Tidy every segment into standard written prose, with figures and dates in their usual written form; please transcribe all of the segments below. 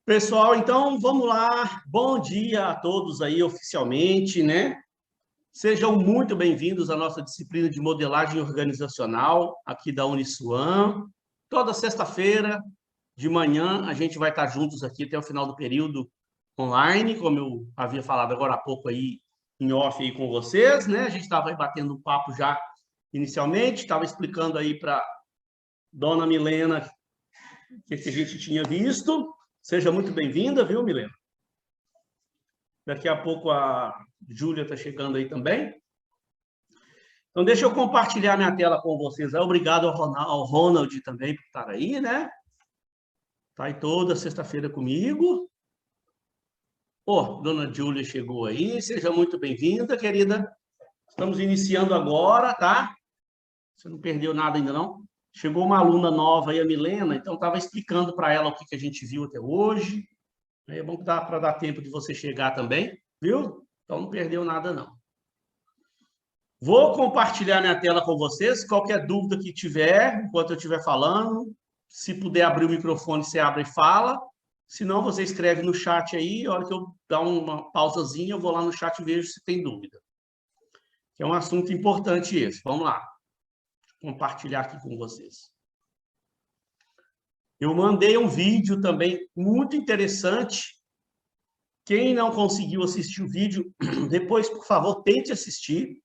Pessoal, então vamos lá. Bom dia a todos aí oficialmente, né? Sejam muito bem-vindos à nossa disciplina de modelagem organizacional aqui da Uniswan. Toda sexta-feira de manhã a gente vai estar juntos aqui até o final do período online, como eu havia falado agora há pouco aí em off aí com vocês, né? A gente estava aí batendo um papo já inicialmente, estava explicando aí para dona Milena o que a gente tinha visto. Seja muito bem-vinda, viu, Milena? Daqui a pouco a Júlia está chegando aí também. Então, deixa eu compartilhar minha tela com vocês. Obrigado ao Ronald também por estar aí, né? Está aí toda sexta-feira comigo. Dona Júlia chegou aí. Seja muito bem-vinda, querida. Estamos iniciando agora, tá? Você não perdeu nada ainda, não? Chegou uma aluna nova aí, a Milena, então estava explicando para ela o que a gente viu até hoje. É bom que dá para dar tempo de você chegar também, viu? Então não perdeu nada, não. Vou compartilhar minha tela com vocês. Qualquer dúvida que tiver, enquanto eu estiver falando, se puder abrir o microfone, você abre e fala. Se não, você escreve no chat aí. A hora que eu dar uma pausazinha, eu vou lá no chat e vejo se tem dúvida. Que é um assunto importante esse. Vamos lá. Vou compartilhar aqui com vocês. Eu mandei um vídeo também muito interessante. Quem não conseguiu assistir o vídeo, depois, por favor, tente assistir.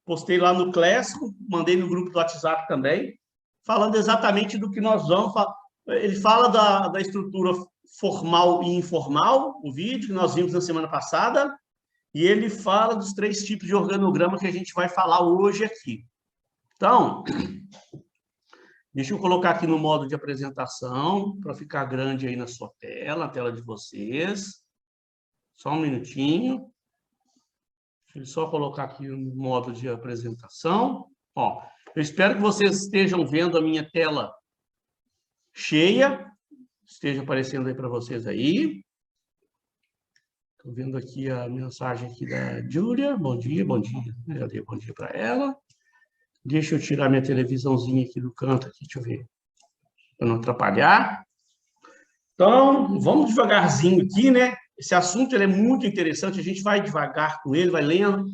Postei lá no Clássico, mandei no grupo do WhatsApp também, falando exatamente do que nós vamos falar. Ele fala da estrutura formal e informal, o vídeo que nós vimos na semana passada, e ele fala dos 3 tipos de organograma que a gente vai falar hoje aqui. Então, deixa eu colocar aqui no modo de apresentação, para ficar grande aí na sua tela, na tela de vocês. Só um minutinho. Deixa eu só colocar aqui no modo de apresentação. Eu espero que vocês estejam vendo a minha tela cheia. Esteja aparecendo aí para vocês aí. Estou vendo aqui a mensagem aqui da Júlia. Bom dia, bom dia. Já dei bom dia para ela. Deixa eu tirar minha televisãozinha aqui do canto, aqui, deixa eu ver, para não atrapalhar. Então, vamos devagarzinho aqui, né? Esse assunto ele é muito interessante, a gente vai devagar com ele, vai lendo,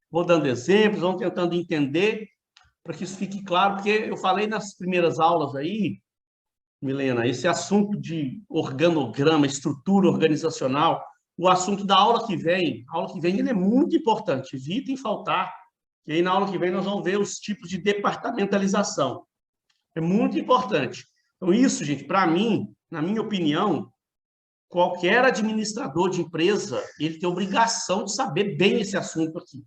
vou dando exemplos, vamos tentando entender, para que isso fique claro, porque eu falei nas primeiras aulas aí, Milena, esse assunto de organograma, estrutura organizacional, o assunto da aula que vem ele é muito importante, evitem faltar, e aí na aula que vem nós vamos ver os tipos de departamentalização. É muito importante. Então, isso, gente, para mim, na minha opinião, qualquer administrador de empresa, ele tem obrigação de saber bem esse assunto aqui.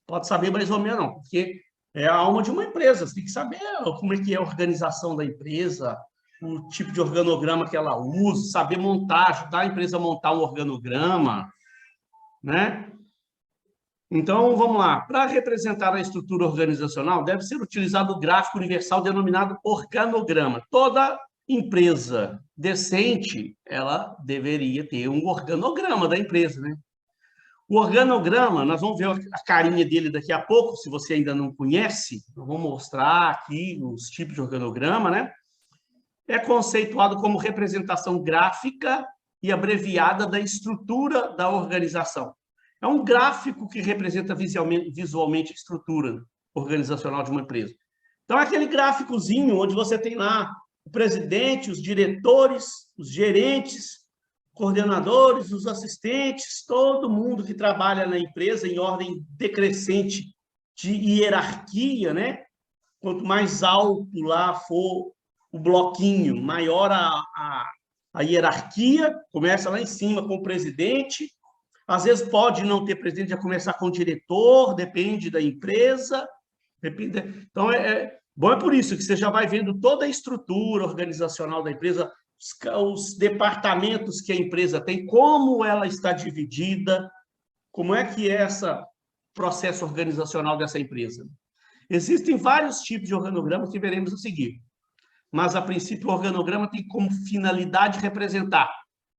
Pode saber mais ou menos não, porque é a alma de uma empresa. Você tem que saber como é que é a organização da empresa, o tipo de organograma que ela usa, saber montar, ajudar a empresa a montar um organograma, né? Então, vamos lá. Para representar a estrutura organizacional, deve ser utilizado o gráfico universal denominado organograma. Toda empresa decente, ela deveria ter um organograma da empresa, né? O organograma, nós vamos ver a carinha dele daqui a pouco, se você ainda não conhece, eu vou mostrar aqui os tipos de organograma, né? É conceituado como representação gráfica e abreviada da estrutura da organização. É um gráfico que representa visualmente a estrutura organizacional de uma empresa. Então, é aquele gráficozinho onde você tem lá o presidente, os diretores, os gerentes, coordenadores, os assistentes, todo mundo que trabalha na empresa em ordem decrescente de hierarquia, né? Quanto mais alto lá for o bloquinho, maior a hierarquia, começa lá em cima com o presidente. Às vezes pode não ter presidente, já começar com o diretor, depende da empresa. Então, bom é por isso que você já vai vendo toda a estrutura organizacional da empresa, os departamentos que a empresa tem, como ela está dividida, como é que é esse processo organizacional dessa empresa. Existem vários tipos de organograma que veremos a seguir, mas, a princípio, o organograma tem como finalidade representar.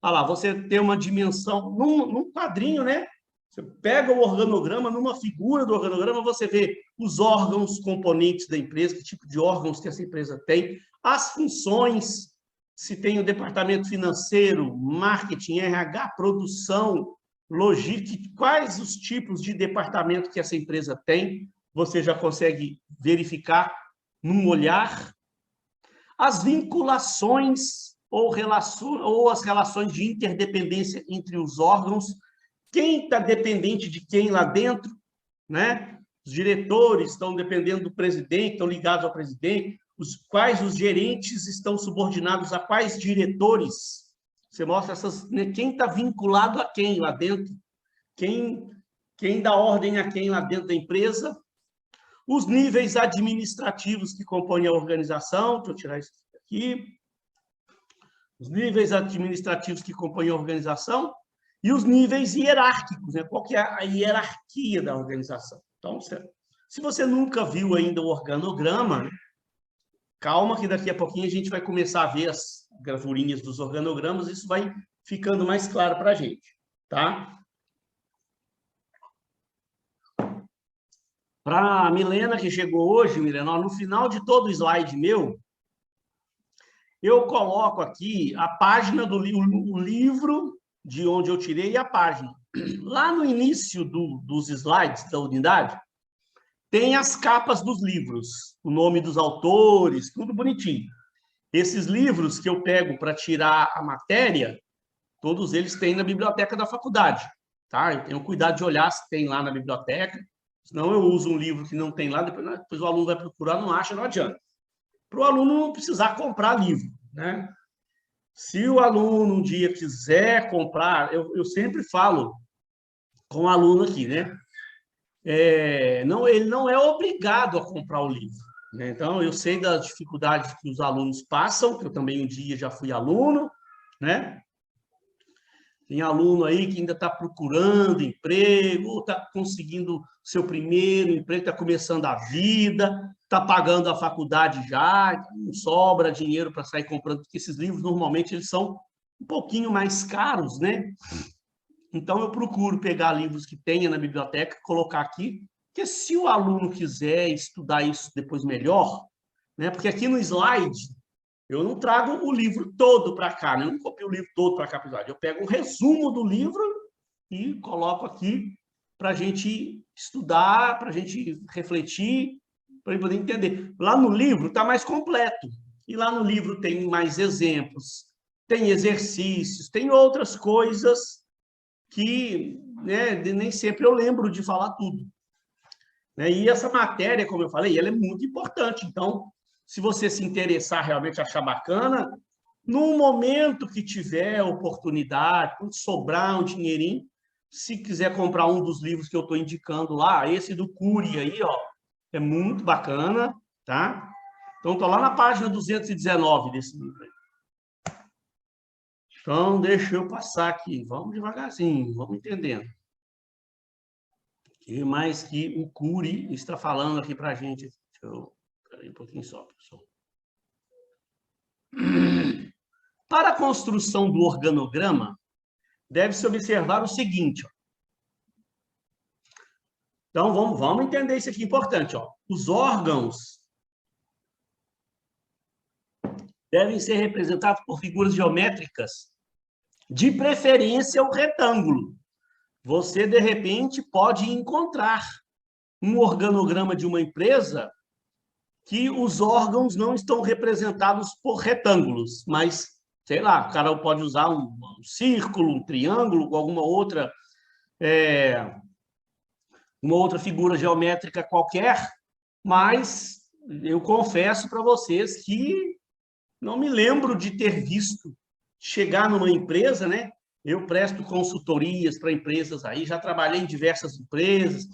Olha lá, você tem uma dimensão, num quadrinho, né? Você pega o organograma, numa figura do organograma, você vê os órgãos componentes da empresa, que tipo de órgãos que essa empresa tem, as funções se tem o departamento financeiro, marketing, RH, produção, logística, quais os tipos de departamento que essa empresa tem, você já consegue verificar num olhar. As vinculações ou as relações de interdependência entre os órgãos, quem está dependente de quem lá dentro, né? Os diretores estão dependendo do presidente, estão ligados ao presidente, quais os gerentes estão subordinados a quais diretores. Você mostra né, quem está vinculado a quem lá dentro, quem dá ordem a quem lá dentro da empresa, os níveis administrativos que compõem a organização, deixa eu tirar isso aqui, os níveis administrativos que compõem a organização e os níveis hierárquicos, né? Qual que é a hierarquia da organização. Então, se você nunca viu ainda o organograma, calma que daqui a pouquinho a gente vai começar a ver as gravurinhas dos organogramas, isso vai ficando mais claro para a gente, tá? Para a Milena, que chegou hoje, Milena, no final de todo slide meu, eu coloco aqui a página do o livro de onde eu tirei a página. Lá no início dos slides da unidade, tem as capas dos livros, o nome dos autores, tudo bonitinho. Esses livros que eu pego para tirar a matéria, todos eles têm na biblioteca da faculdade, tá? Eu tenho cuidado de olhar se tem lá na biblioteca, senão eu uso um livro que não tem lá, depois o aluno vai procurar, não acha, não adianta. Para o aluno não precisar comprar livro, né? Se o aluno um dia quiser comprar, eu sempre falo com o aluno aqui, né? Ele não é obrigado a comprar o livro, né? Então, eu sei das dificuldades que os alunos passam, que eu também um dia já fui aluno, né? Tem aluno aí que ainda está procurando emprego, ou está conseguindo seu primeiro emprego, está começando a vida, está pagando a faculdade já, não sobra dinheiro para sair comprando, porque esses livros, normalmente, eles são um pouquinho mais caros, né? Então, eu procuro pegar livros que tenha na biblioteca, colocar aqui, porque se o aluno quiser estudar isso depois melhor, né? Porque aqui no slide, eu não trago o livro todo para cá, né? Eu não copio o livro todo para cá, eu pego um resumo do livro e coloco aqui para a gente estudar, para a gente refletir, para ele poder entender. Lá no livro está mais completo, e lá no livro tem mais exemplos, tem exercícios, tem outras coisas que, né, nem sempre eu lembro de falar tudo, né? E essa matéria, como eu falei, ela é muito importante. Então, se você se interessar, realmente achar bacana, no momento que tiver oportunidade, quando sobrar um dinheirinho, se quiser comprar um dos livros que eu estou indicando lá, esse do Cury aí, ó, é muito bacana, tá? Então, estou lá na página 219 desse livro aí. Então, deixa eu passar aqui. Vamos devagarzinho, vamos entendendo. O que mais que o Cury está falando aqui para a gente? Deixa eu... Espera um pouquinho só, pessoal. Para a construção do organograma, deve-se observar o seguinte. Ó. Então, vamos entender isso aqui importante. Ó. Os órgãos devem ser representados por figuras geométricas, de preferência o retângulo. Você, de repente, pode encontrar um organograma de uma empresa que os órgãos não estão representados por retângulos, mas, sei lá, o cara pode usar um círculo, um triângulo, alguma outra figura geométrica qualquer, mas eu confesso para vocês que não me lembro de ter visto chegar numa empresa, né? Eu presto consultorias para empresas aí, já trabalhei em diversas empresas,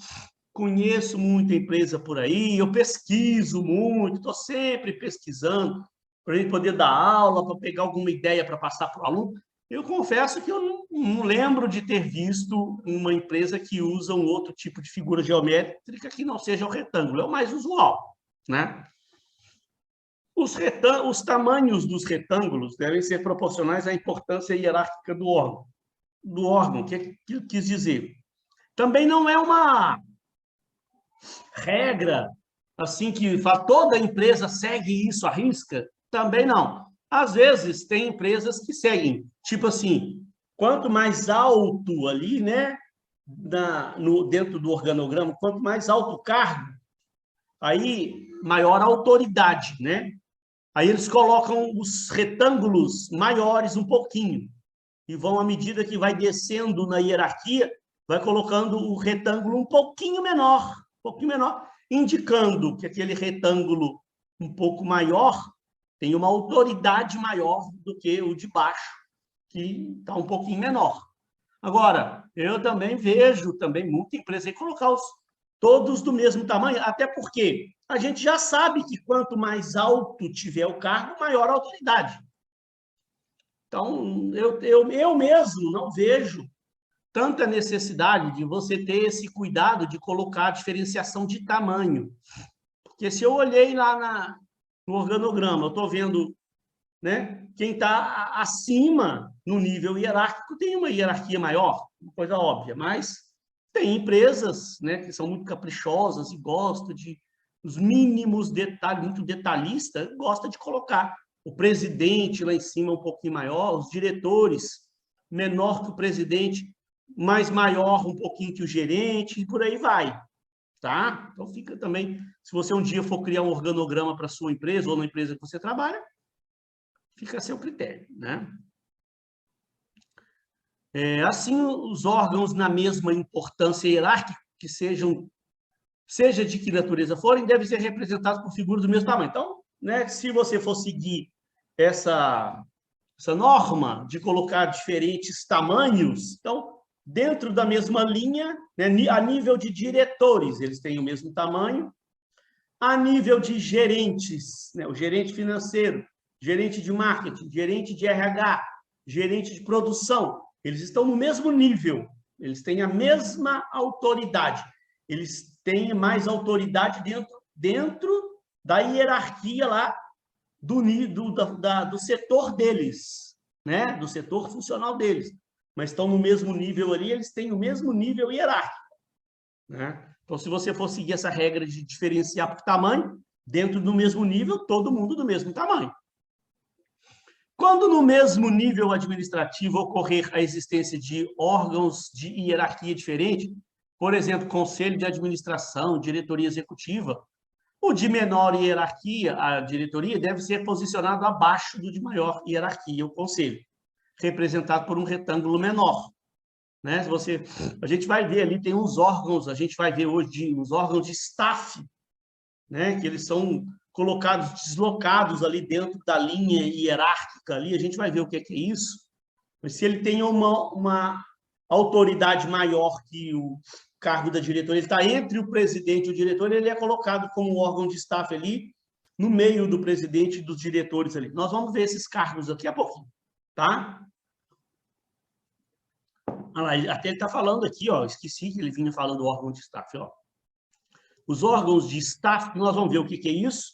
conheço muita empresa por aí, eu pesquiso muito, estou sempre pesquisando para a gente poder dar aula, para pegar alguma ideia para passar para o aluno. Eu confesso que eu não lembro de ter visto uma empresa que usa um outro tipo de figura geométrica que não seja o retângulo, é o mais usual, né? Os tamanhos dos retângulos devem ser proporcionais à importância hierárquica do órgão. O que eu quis dizer? Também não é uma regra assim que toda empresa segue isso à risca, também não. Às vezes, tem empresas que seguem, tipo assim, quanto mais alto ali, né, dentro do organograma, quanto mais alto o cargo, aí maior a autoridade, né? Aí eles colocam os retângulos maiores um pouquinho, e vão, à medida que vai descendo na hierarquia, vai colocando o retângulo um pouquinho menor, indicando que aquele retângulo um pouco maior tem uma autoridade maior do que o de baixo, que está um pouquinho menor. Agora, eu também vejo muita empresa aí colocar todos do mesmo tamanho, até porque a gente já sabe que quanto mais alto tiver o cargo, maior a autoridade. Então, eu mesmo não vejo tanta necessidade de você ter esse cuidado de colocar a diferenciação de tamanho. Porque se eu olhei lá no organograma, eu estou vendo, né, quem está acima no nível hierárquico tem uma hierarquia maior, uma coisa óbvia, mas tem empresas, né, que são muito caprichosas e gostam de os mínimos detalhes, muito detalhista, gosta de colocar o presidente lá em cima um pouquinho maior, os diretores menor que o presidente, mas maior um pouquinho que o gerente, e por aí vai, tá? Então fica também, se você um dia for criar um organograma para a sua empresa ou na empresa que você trabalha, fica a seu critério, né? Assim, os órgãos na mesma importância hierárquica, que seja de que natureza forem, devem ser representados por figuras do mesmo tamanho. Então, né, se você for seguir essa norma de colocar diferentes tamanhos, então, dentro da mesma linha, né, a nível de diretores, eles têm o mesmo tamanho, a nível de gerentes, né, o gerente financeiro, gerente de marketing, gerente de RH, gerente de produção, eles estão no mesmo nível, eles têm a mesma autoridade, eles têm mais autoridade dentro da hierarquia lá do setor deles, né? Do setor funcional deles, mas estão no mesmo nível ali, eles têm o mesmo nível hierárquico, né? Então, se você for seguir essa regra de diferenciar por tamanho, dentro do mesmo nível, todo mundo do mesmo tamanho. Quando no mesmo nível administrativo ocorrer a existência de órgãos de hierarquia diferente, por exemplo, conselho de administração, diretoria executiva, o de menor hierarquia, a diretoria, deve ser posicionado abaixo do de maior hierarquia, o conselho, representado por um retângulo menor. Né? A gente vai ver ali, tem uns órgãos, a gente vai ver hoje uns órgãos de staff, né? Que eles são colocados, deslocados ali dentro da linha hierárquica ali, a gente vai ver o que é isso. Mas se ele tem uma autoridade maior que o cargo da diretoria, ele está entre o presidente e o diretor, ele é colocado como órgão de staff ali, no meio do presidente e dos diretores ali. Nós vamos ver esses cargos daqui a pouquinho, tá? Até ele está falando aqui, ó, esqueci que ele vinha falando do órgão de staff, ó. Os órgãos de staff, nós vamos ver o que é isso,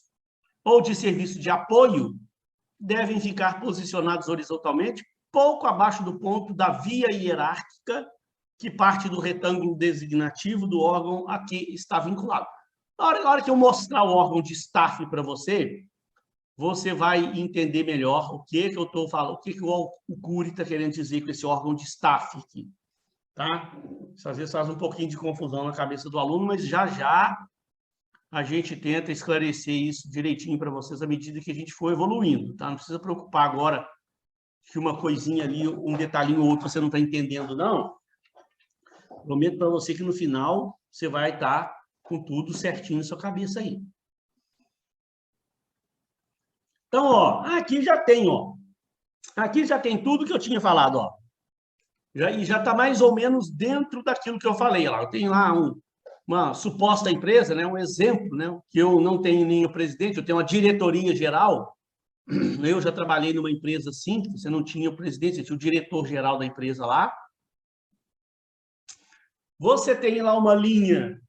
ou de serviço de apoio, devem ficar posicionados horizontalmente, pouco abaixo do ponto da via hierárquica que parte do retângulo designativo do órgão a que está vinculado. Na hora que eu mostrar o órgão de staff para você, você vai entender melhor o que eu estou falando, o que o Cury está querendo dizer com esse órgão de staff aqui. Tá? Isso às vezes faz um pouquinho de confusão na cabeça do aluno, mas já a gente tenta esclarecer isso direitinho para vocês à medida que a gente for evoluindo. Tá? Não precisa preocupar agora que uma coisinha ali, um detalhinho ou outro você não está entendendo, não. Prometo para você que no final você vai estar com tudo certinho na sua cabeça aí. Então, ó, aqui já tem, ó. Aqui já tem tudo que eu tinha falado, ó. E já está mais ou menos dentro daquilo que eu falei lá. Eu tenho lá uma suposta empresa, né, um exemplo, né, que eu não tenho nem o presidente, eu tenho uma diretoria geral. Eu já trabalhei numa empresa assim, que você não tinha o presidente, você tinha o diretor geral da empresa lá. Você tem lá uma linha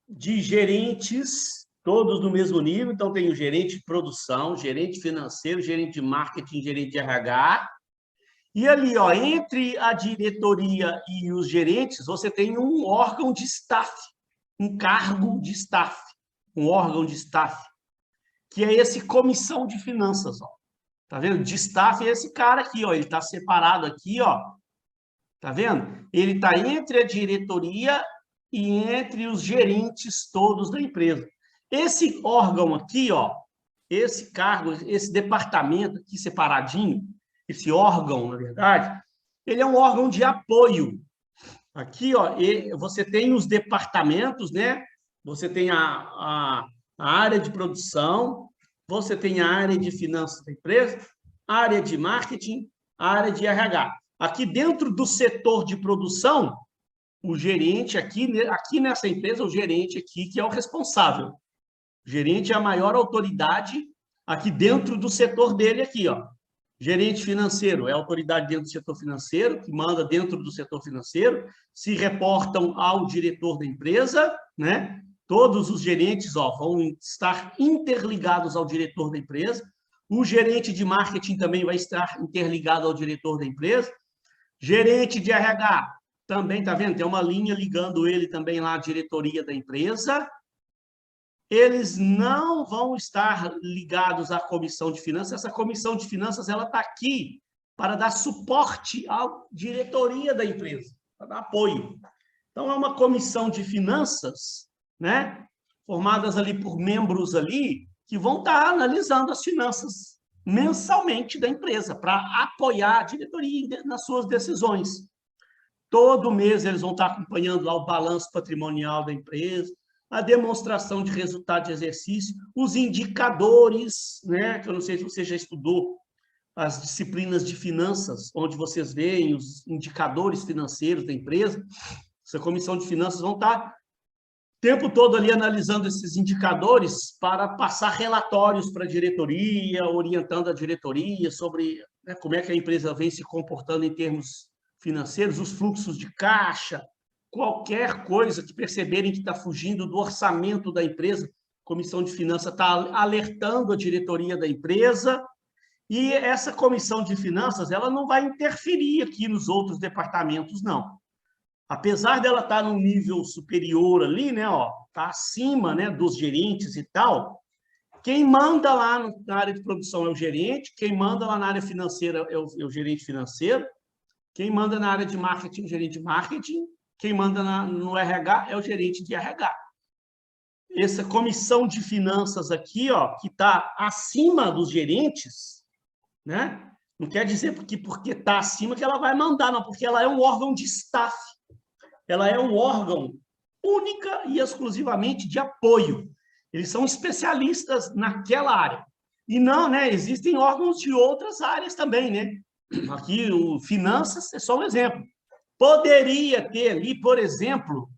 de gerentes, todos no mesmo nível, então tem o gerente de produção, gerente financeiro, gerente de marketing, gerente de RH. E ali, ó, entre a diretoria e os gerentes, você tem um órgão de staff, um cargo de staff, um órgão de staff, que é esse comissão de finanças, ó. Tá vendo? De staff é esse cara aqui, ó. Ele está separado aqui, ó. Tá vendo? Ele está entre a diretoria e entre os gerentes todos da empresa. Esse órgão aqui, ó, esse cargo, esse departamento aqui separadinho, esse órgão, na verdade, ele é um órgão de apoio. Aqui, ó, você tem os departamentos, né? Você tem a área de produção, você tem a área de finanças da empresa, a área de marketing, a área de RH. Aqui dentro do setor de produção, o gerente aqui nessa empresa, o gerente aqui que é o responsável. O gerente é a maior autoridade aqui dentro do setor dele aqui, ó. Gerente financeiro é a autoridade dentro do setor financeiro, que manda dentro do setor financeiro, se reportam ao diretor da empresa, né? Todos os gerentes, ó, vão estar interligados ao diretor da empresa. O gerente de marketing também vai estar interligado ao diretor da empresa. Gerente de RH também, tá vendo? Tem uma linha ligando ele também lá à diretoria da empresa. Eles não vão estar ligados à comissão de finanças. Essa comissão de finanças, ela está aqui para dar suporte à diretoria da empresa, para dar apoio. Então, é uma comissão de finanças, né, formadas ali por membros ali, que vão estar analisando as finanças mensalmente da empresa, para apoiar a diretoria nas suas decisões. Todo mês eles vão estar acompanhando lá o balanço patrimonial da empresa, a demonstração de resultado de exercício, os indicadores, né, que eu não sei se você já estudou as disciplinas de finanças, onde vocês veem os indicadores financeiros da empresa. Essa comissão de finanças vão estar o tempo todo ali analisando esses indicadores para passar relatórios para a diretoria, orientando a diretoria sobre, né, como é que a empresa vem se comportando em termos financeiros, os fluxos de caixa, qualquer coisa que perceberem que está fugindo do orçamento da empresa, a comissão de finanças está alertando a diretoria da empresa, e essa comissão de finanças ela não vai interferir aqui nos outros departamentos, não. Apesar dela estar num nível superior ali, né, ó, está acima, né, dos gerentes e tal, quem manda lá na área de produção é o gerente, quem manda lá na área financeira é o gerente financeiro, quem manda na área de marketing é o gerente de marketing, quem manda no RH é o gerente de RH. Essa comissão de finanças aqui, ó, que está acima dos gerentes, né? Não quer dizer porque está acima que ela vai mandar, não, porque ela é um órgão de staff. Ela é um órgão única e exclusivamente de apoio. Eles são especialistas naquela área. E não, né? Existem órgãos de outras áreas também, né? Aqui, o finanças é só um exemplo. Poderia ter ali, por exemplo,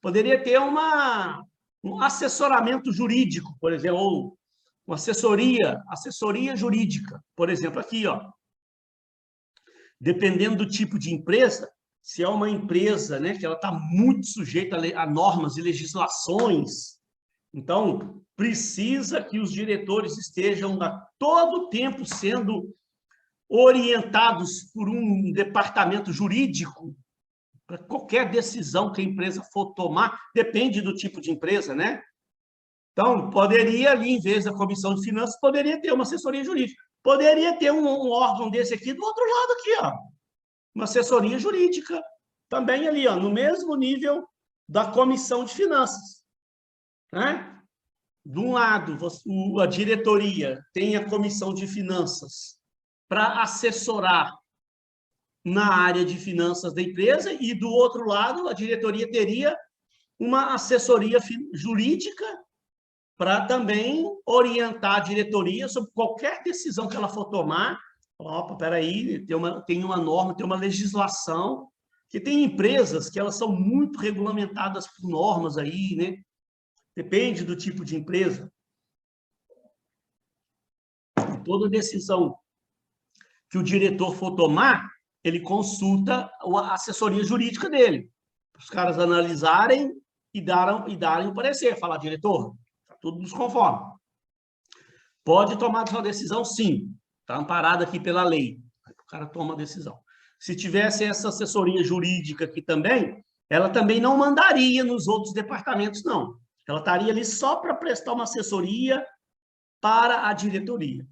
poderia ter um assessoramento jurídico, por exemplo, ou uma assessoria jurídica, por exemplo, aqui, ó. Dependendo do tipo de empresa, se é uma empresa, né, que ela está muito sujeita a normas e legislações, então precisa que os diretores estejam a todo tempo sendo orientados por um departamento jurídico para qualquer decisão que a empresa for tomar, depende do tipo de empresa, né? Então, poderia ali, em vez da comissão de finanças, poderia ter uma assessoria jurídica. Poderia ter um órgão desse aqui do outro lado aqui, ó. Uma assessoria jurídica, também ali, ó, no mesmo nível da comissão de finanças, né? De um lado, a diretoria tem a comissão de finanças para assessorar na área de finanças da empresa, e do outro lado, a diretoria teria uma assessoria jurídica para também orientar a diretoria sobre qualquer decisão que ela for tomar. Opa, peraí, tem uma norma, tem uma legislação, que tem empresas que elas são muito regulamentadas por normas aí, né? Depende do tipo de empresa. Toda decisão que o diretor for tomar, ele consulta a assessoria jurídica dele. Os caras analisarem e darem o parecer. Falar, diretor, está tudo nos conforme. Pode tomar sua decisão, sim. Está amparado aqui pela lei. O cara toma a decisão. Se tivesse essa assessoria jurídica aqui também, ela também não mandaria nos outros departamentos, não. Ela estaria ali só para prestar uma assessoria para a diretoria.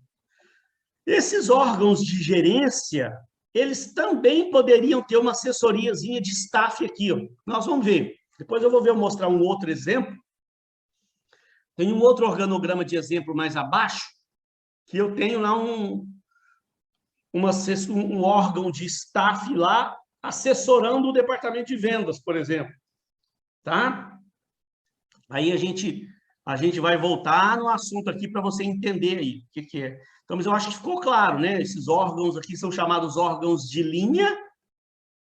Esses órgãos de gerência, eles também poderiam ter uma assessoriazinha de staff aqui, ó. Nós vamos ver. Depois eu vou mostrar um outro exemplo. Tem um outro organograma de exemplo mais abaixo, que eu tenho lá um órgão de staff lá, assessorando o departamento de vendas, por exemplo. Tá? Aí a gente vai voltar no assunto aqui para você entender aí o que é. Então, mas eu acho que ficou claro, né? Esses órgãos aqui são chamados órgãos de linha,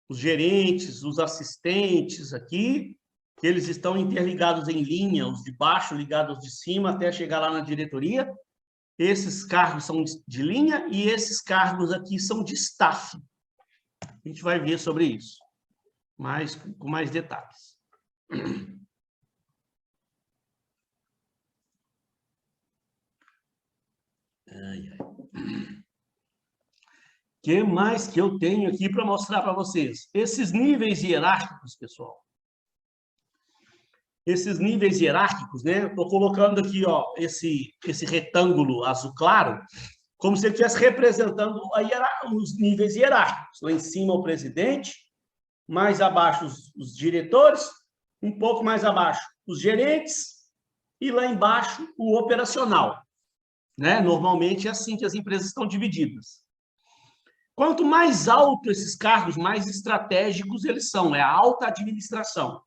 os gerentes, os assistentes aqui, que eles estão interligados em linha, os de baixo ligados aos de cima, até chegar lá na diretoria. Esses cargos são de linha e esses cargos aqui são de staff. A gente vai ver sobre isso, com mais detalhes. O que mais que eu tenho aqui para mostrar para vocês? Esses níveis hierárquicos, pessoal. Esses níveis hierárquicos, né? Estou colocando aqui, ó, esse retângulo azul claro, como se ele estivesse representando os níveis hierárquicos. Lá em cima o presidente, mais abaixo os diretores, um pouco mais abaixo os gerentes e lá embaixo o operacional. Né? Normalmente é assim que as empresas estão divididas. Quanto mais alto esses cargos, mais estratégicos eles são, é a alta administração.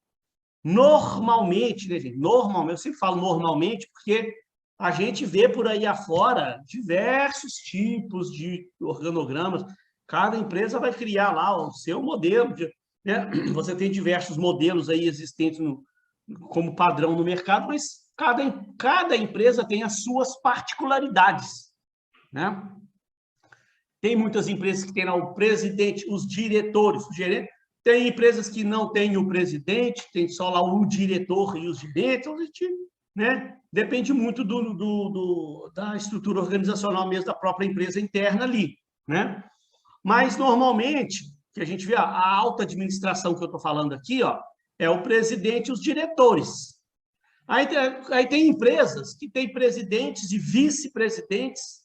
Normalmente, né, gente? Normalmente, eu sempre falo normalmente porque a gente vê por aí afora diversos tipos de organogramas. Cada empresa vai criar lá o seu modelo. Né? Você tem diversos modelos aí existentes como padrão no mercado, mas cada empresa tem as suas particularidades. Né? Tem muitas empresas que têm lá o presidente, os diretores, o gerente. Tem empresas que não têm o presidente, tem só lá o diretor e os gerentes. Né? Depende muito da estrutura organizacional mesmo da própria empresa interna ali. Né? Mas, normalmente, que a gente vê, a alta administração que eu estou falando aqui, ó, é o presidente e os diretores. Aí tem empresas que têm presidentes e vice-presidentes,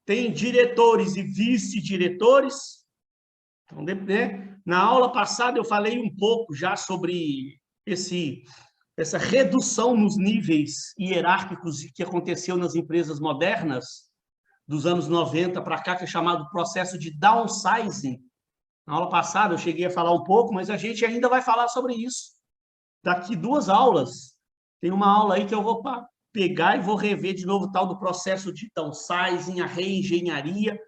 tem diretores e vice-diretores. Então, né? Na aula passada eu falei um pouco já sobre essa redução nos níveis hierárquicos que aconteceu nas empresas modernas, dos anos 90 para cá, que é chamado processo de downsizing. Na aula passada eu cheguei a falar um pouco, mas a gente ainda vai falar sobre isso. Daqui 2 aulas, tem uma aula aí que eu vou pegar e vou rever de novo o tal do processo de downsizing, a reengenharia,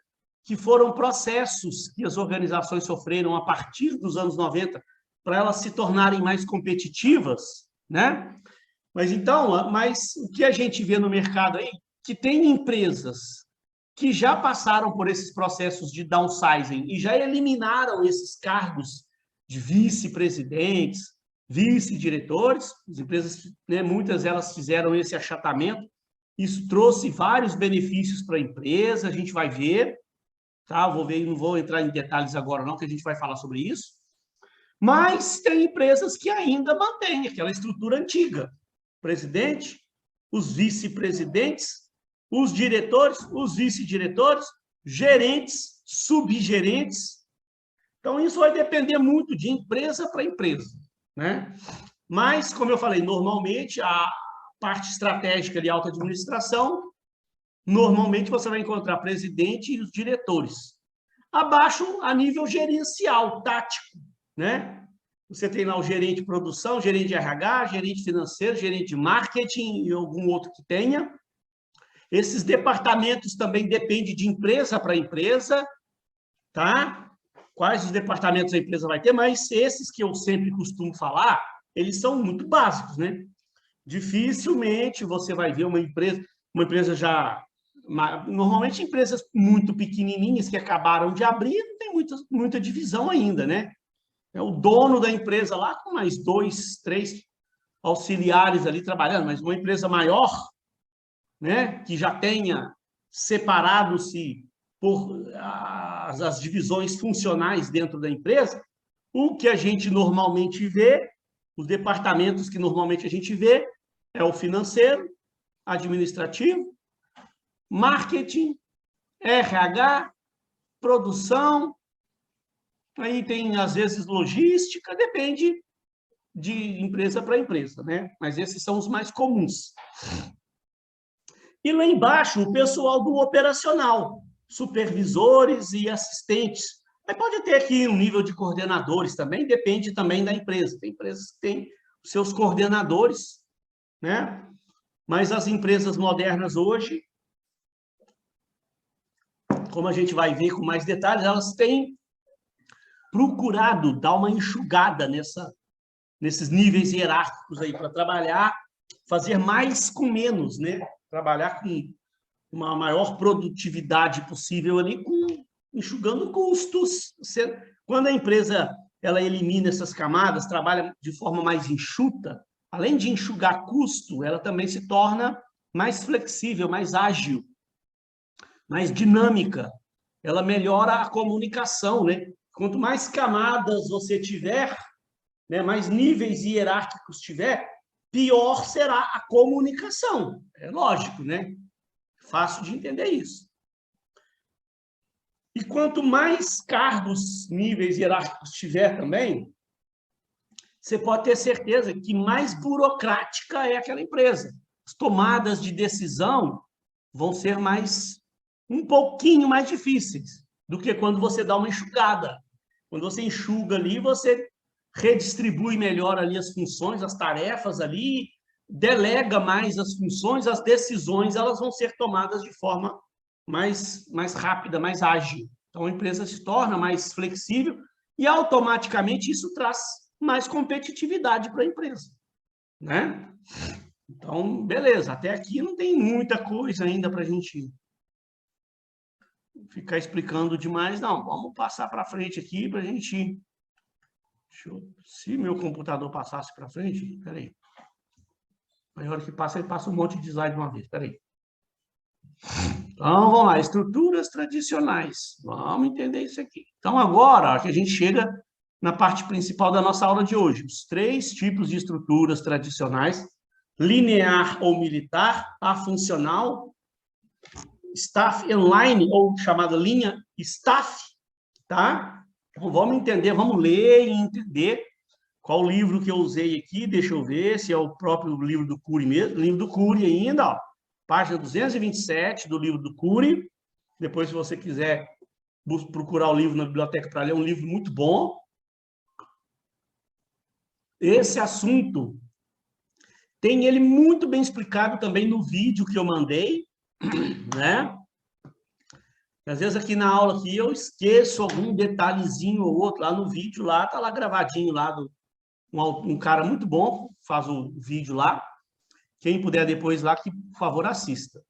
que foram processos que as organizações sofreram a partir dos anos 90 para elas se tornarem mais competitivas, né? Mas o que a gente vê no mercado aí, que tem empresas que já passaram por esses processos de downsizing e já eliminaram esses cargos de vice-presidentes, vice-diretores, as empresas, né, muitas delas fizeram esse achatamento, isso trouxe vários benefícios para a empresa, a gente vai ver, tá? Vou ver, não vou entrar em detalhes agora não, que a gente vai falar sobre isso, mas tem empresas que ainda mantêm aquela estrutura antiga, presidente, os vice-presidentes, os diretores, os vice-diretores, gerentes, subgerentes. Então, isso vai depender muito de empresa para empresa, né? Mas, como eu falei, normalmente, a parte estratégica de alta administração, normalmente você vai encontrar presidente e os diretores. Abaixo, a nível gerencial, tático, né? Você tem lá o gerente de produção, gerente de RH, gerente financeiro, gerente de marketing e algum outro que tenha. Esses departamentos também dependem de empresa para empresa, tá? Quais os departamentos a empresa vai ter, mas esses que eu sempre costumo falar, eles são muito básicos, né? Dificilmente você vai ver uma empresa já... Normalmente, empresas muito pequenininhas que acabaram de abrir, não tem muita divisão ainda, né? É o dono da empresa lá com mais 2, 3 auxiliares ali trabalhando, mas uma empresa maior, né, que já tenha separado-se por as divisões funcionais dentro da empresa, o que a gente normalmente vê, os departamentos que normalmente a gente vê, é o financeiro, administrativo, marketing, RH, produção, aí tem, às vezes, logística, depende de empresa para empresa, né? Mas esses são os mais comuns. E lá embaixo, o pessoal do operacional, supervisores e assistentes. Mas pode ter aqui um nível de coordenadores também, depende também da empresa. Tem empresas que têm os seus coordenadores, né? Mas as empresas modernas hoje, como a gente vai ver com mais detalhes, elas têm procurado dar uma enxugada nesses níveis hierárquicos aí, para trabalhar, fazer mais com menos, né? Trabalhar com uma maior produtividade possível ali, enxugando custos. Quando a empresa ela elimina essas camadas, trabalha de forma mais enxuta, além de enxugar custo, ela também se torna mais flexível, mais ágil, mais dinâmica. Ela melhora a comunicação, né? Quanto mais camadas você tiver, né, mais níveis hierárquicos tiver, pior será a comunicação. É lógico, né? Fácil de entender isso. E quanto mais cargos, níveis hierárquicos tiver também, você pode ter certeza que mais burocrática é aquela empresa. As tomadas de decisão vão ser um pouquinho mais difíceis do que quando você dá uma enxugada. Quando você enxuga ali, você redistribui melhor ali as funções, as tarefas ali, delega mais as funções, as decisões elas vão ser tomadas de forma mais rápida, mais ágil. Então, a empresa se torna mais flexível e, automaticamente, isso traz mais competitividade para a empresa, né? Então, beleza. Até aqui não tem muita coisa ainda para a gente ficar explicando demais, não. Vamos passar para frente aqui para a gente... Se meu computador passasse para frente, espera aí. Na hora que passa, ele passa um monte de slide de uma vez. Espera aí. Então, vamos lá. Estruturas tradicionais. Vamos entender isso aqui. Então, agora que a gente chega na parte principal da nossa aula de hoje. Os 3 tipos de estruturas tradicionais. Linear ou militar, afuncional, staff inline, ou chamada linha staff, tá? Então, vamos entender, vamos ler e entender qual livro que eu usei aqui. Deixa eu ver se é o próprio livro do Cury mesmo. Livro do Cury ainda, ó. Página 227 do livro do Cury. Depois, se você quiser procurar o livro na biblioteca para ler, é um livro muito bom. Esse assunto tem ele muito bem explicado também no vídeo que eu mandei, né? Às vezes aqui na aula aqui eu esqueço algum detalhezinho ou outro lá no vídeo, lá tá lá gravadinho lá um cara muito bom, faz o vídeo lá. Quem puder depois lá, que por favor assista.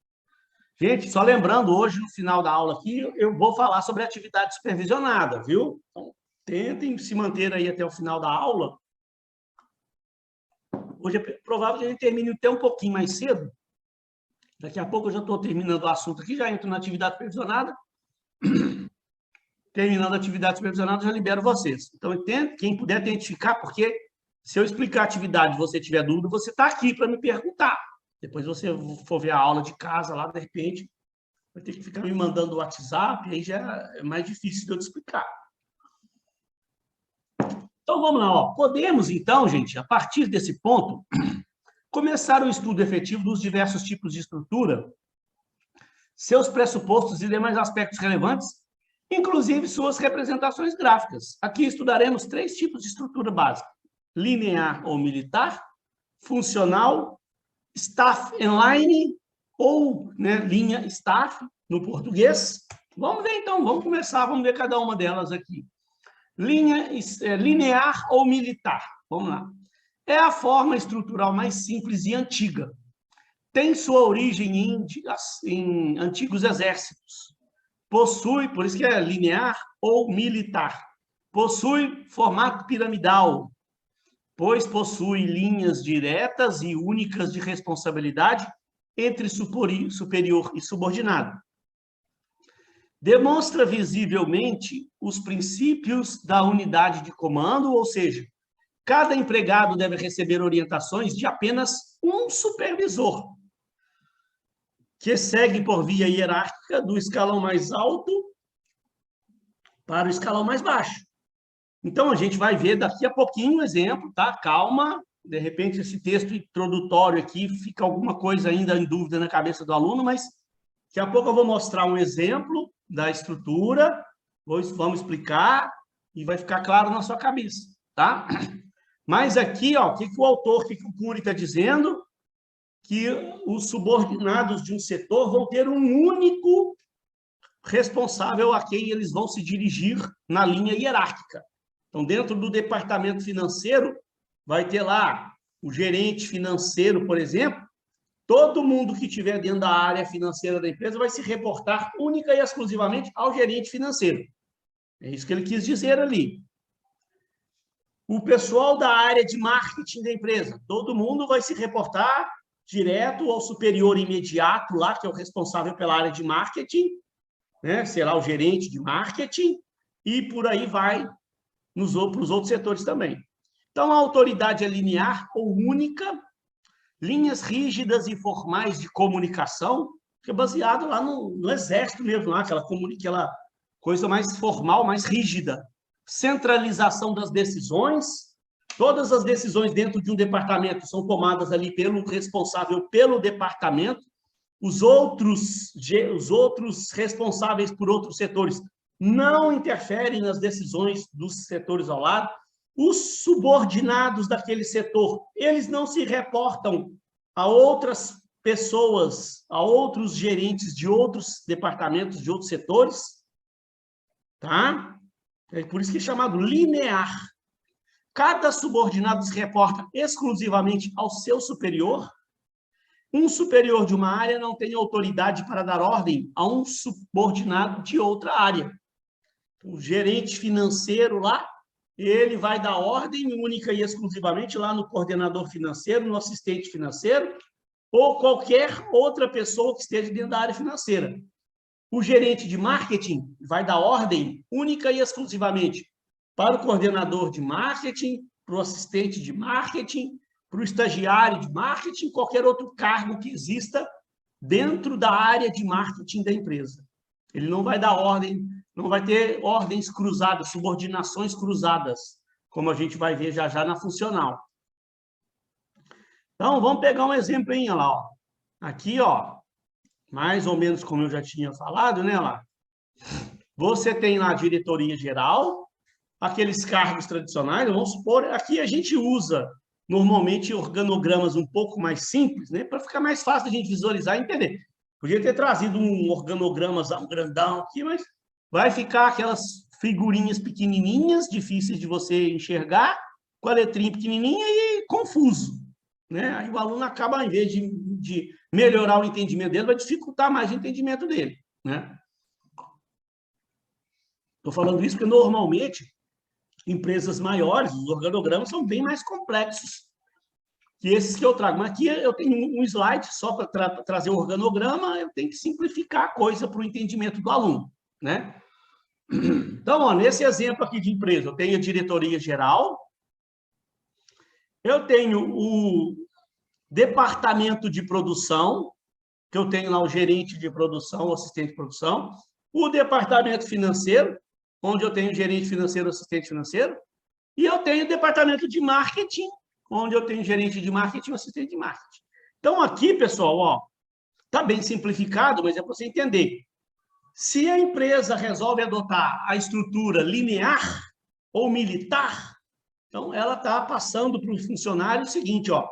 Gente, só lembrando, hoje no final da aula aqui, eu vou falar sobre atividade supervisionada, viu? Então, tentem se manter aí até o final da aula. Hoje é provável que a gente termine até um pouquinho mais cedo. Daqui a pouco eu já estou terminando o assunto aqui, já entro na atividade supervisionada. Terminando a atividade supervisionada, já libero vocês. Então, quem puder identificar, porque se eu explicar a atividade e você tiver dúvida, você está aqui para me perguntar. Depois você for ver a aula de casa lá, de repente, vai ter que ficar me mandando o WhatsApp, aí já é mais difícil de eu te explicar. Então, vamos lá. Ó. Podemos, então, gente, a partir desse ponto, começar o estudo efetivo dos diversos tipos de estrutura, seus pressupostos e demais aspectos relevantes, inclusive suas representações gráficas. Aqui estudaremos 3 tipos de estrutura básica: linear ou militar, funcional, staff inline ou, né, linha staff no português. Vamos ver então, vamos começar, vamos ver cada uma delas aqui. Linear ou militar, vamos lá. É a forma estrutural mais simples e antiga. Tem sua origem em antigos exércitos. Possui, por isso que é linear ou militar, possui formato piramidal, pois possui linhas diretas e únicas de responsabilidade entre superior e subordinado. Demonstra visivelmente os princípios da unidade de comando, ou seja, cada empregado deve receber orientações de apenas um supervisor. que segue por via hierárquica do escalão mais alto para o escalão mais baixo. Então, a gente vai ver daqui a pouquinho um exemplo, tá? Calma, de repente esse texto introdutório aqui fica alguma coisa ainda em dúvida na cabeça do aluno, mas daqui a pouco eu vou mostrar um exemplo da estrutura, vamos explicar e vai ficar claro na sua cabeça, tá? Mas aqui, ó, o que o autor, o que o Cury está dizendo? Que os subordinados de um setor vão ter um único responsável a quem eles vão se dirigir na linha hierárquica. Então, dentro do departamento financeiro, vai ter lá o gerente financeiro, por exemplo. Todo mundo que estiver dentro da área financeira da empresa vai se reportar única e exclusivamente ao gerente financeiro. É isso que ele quis dizer ali. O pessoal da área de marketing da empresa, todo mundo vai se reportar direto ao superior imediato lá, que é o responsável pela área de marketing, né? Será o gerente de marketing, e por aí vai para os outros setores também. Então, a autoridade é linear ou única, linhas rígidas e formais de comunicação, que é baseado lá no exército mesmo, lá, aquela coisa mais formal, mais rígida. Centralização das decisões, todas as decisões dentro de um departamento são tomadas ali pelo responsável pelo departamento, os outros responsáveis por outros setores não interferem nas decisões dos setores ao lado. Os subordinados daquele setor, eles não se reportam a outras pessoas, a outros gerentes de outros departamentos, de outros setores, tá? É por isso que é chamado linear. Cada subordinado se reporta exclusivamente ao seu superior. Um superior de uma área não tem autoridade para dar ordem a um subordinado de outra área. O gerente financeiro lá, ele vai dar ordem única e exclusivamente lá no coordenador financeiro, no assistente financeiro, ou qualquer outra pessoa que esteja dentro da área financeira. O gerente de marketing vai dar ordem única e exclusivamente para o coordenador de marketing, para o assistente de marketing, para o estagiário de marketing, qualquer outro cargo que exista dentro da área de marketing da empresa. Ele não vai dar ordem, não vai ter ordens cruzadas, subordinações cruzadas, como a gente vai ver já já na funcional. Então, vamos pegar um exemplo aí, lá, ó. Aqui, ó, mais ou menos como eu já tinha falado, né, lá. Você tem lá a diretoria geral, aqueles cargos tradicionais, vamos supor, aqui a gente usa normalmente organogramas um pouco mais simples, né, para ficar mais fácil a gente visualizar e entender. Podia ter trazido um organogramazão grandão aqui, mas vai ficar aquelas figurinhas pequenininhas, difíceis de você enxergar, com a letrinha pequenininha e confuso, né? Aí o aluno acaba, ao invés de melhorar o entendimento dele, vai dificultar mais o entendimento dele, né? Estou falando isso porque, normalmente, empresas maiores, os organogramas são bem mais complexos que esses que eu trago. Mas aqui eu tenho um slide só para trazer o organograma, eu tenho que simplificar a coisa para o entendimento do aluno, né? Então, ó, nesse exemplo aqui de empresa, eu tenho a diretoria geral, eu tenho o departamento de produção, que eu tenho lá o gerente de produção, o assistente de produção, o departamento financeiro, onde eu tenho gerente financeiro, assistente financeiro, e eu tenho o departamento de marketing, onde eu tenho gerente de marketing e assistente de marketing. Então, aqui, pessoal, ó, tá bem simplificado, mas é para você entender. Se a empresa resolve adotar a estrutura linear ou militar, então ela está passando para o funcionário o seguinte, ó,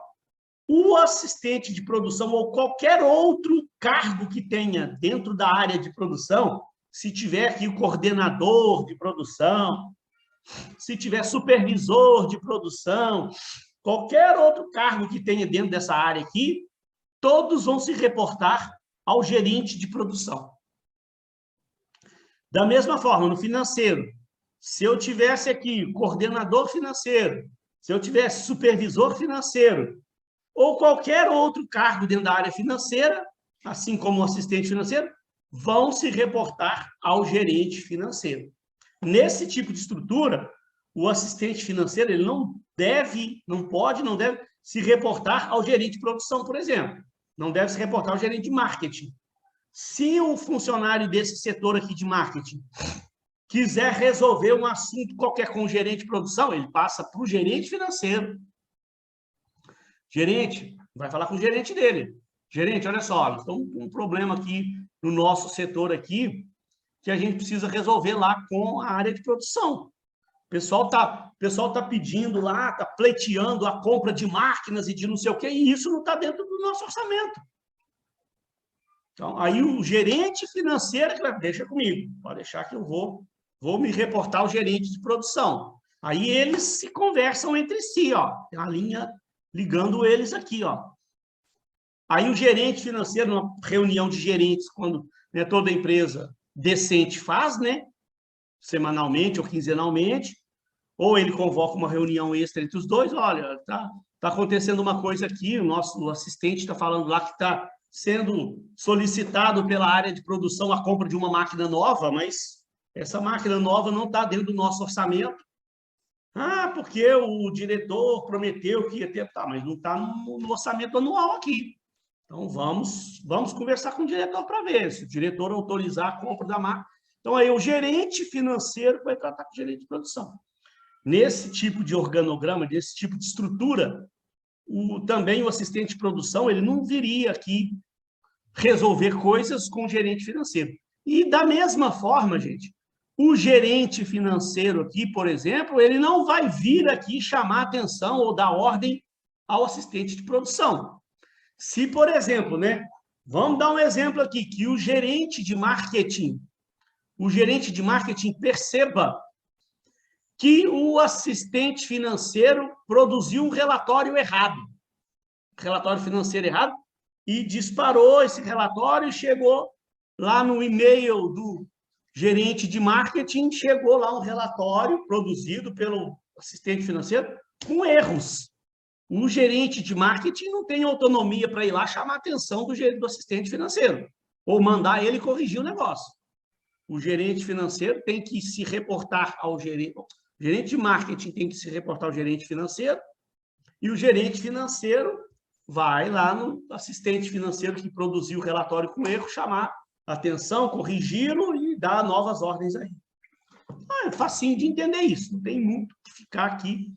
o assistente de produção ou qualquer outro cargo que tenha dentro da área de produção, se tiver aqui o coordenador de produção, se tiver supervisor de produção, qualquer outro cargo que tenha dentro dessa área aqui, todos vão se reportar ao gerente de produção. Da mesma forma, no financeiro, se eu tivesse aqui coordenador financeiro, se eu tivesse supervisor financeiro, ou qualquer outro cargo dentro da área financeira, assim como o assistente financeiro, vão se reportar ao gerente financeiro. Nesse tipo de estrutura, o assistente financeiro ele não deve se reportar ao gerente de produção, por exemplo. não deve se reportar ao gerente de marketing. Se o funcionário desse setor aqui de marketing quiser resolver um assunto qualquer com o gerente de produção, ele passa para o gerente financeiro. Gerente, vai falar com o gerente dele. Gerente, olha só, estamos com um problema aqui no nosso setor aqui, que a gente precisa resolver lá com a área de produção. O pessoal tá pedindo lá, está pleiteando a compra de máquinas e de não sei o quê, e isso não está dentro do nosso orçamento. Então, aí o gerente financeiro, deixa comigo, pode deixar que eu vou me reportar ao gerente de produção. Aí eles se conversam entre si, ó, tem uma linha ligando eles aqui, ó. Aí o gerente financeiro, numa reunião de gerentes, quando, né, toda empresa decente faz, né, semanalmente ou quinzenalmente, ou ele convoca uma reunião extra entre os dois, olha, tá acontecendo uma coisa aqui, o nosso assistente está falando lá que está sendo solicitado pela área de produção a compra de uma máquina nova, mas essa máquina nova não está dentro do nosso orçamento. Ah, porque o diretor prometeu que ia ter... Tá, mas não está no orçamento anual aqui. Então, vamos conversar com o diretor para ver. Se o diretor autorizar a compra da máquina... Então, aí o gerente financeiro vai tratar com o gerente de produção. Nesse tipo de organograma, nesse tipo de estrutura, também o assistente de produção, ele não viria aqui resolver coisas com o gerente financeiro. E, da mesma forma, gente, o gerente financeiro aqui, por exemplo, ele não vai vir aqui chamar atenção ou dar ordem ao assistente de produção. Se, por exemplo, né, vamos dar um exemplo aqui, que o gerente de marketing perceba que o assistente financeiro produziu um relatório errado, e disparou esse relatório, chegou lá no e-mail do gerente de marketing, chegou lá um relatório produzido pelo assistente financeiro com erros. O gerente de marketing não tem autonomia para ir lá chamar a atenção do assistente financeiro, ou mandar ele corrigir o negócio. O gerente financeiro tem que se reportar ao gerente... O gerente de marketing tem que se reportar ao gerente financeiro, e o gerente financeiro vai lá no assistente financeiro que produziu o relatório com erro, chamar a atenção, corrigi-lo e dar novas ordens aí. É facinho de entender isso, não tem muito que ficar aqui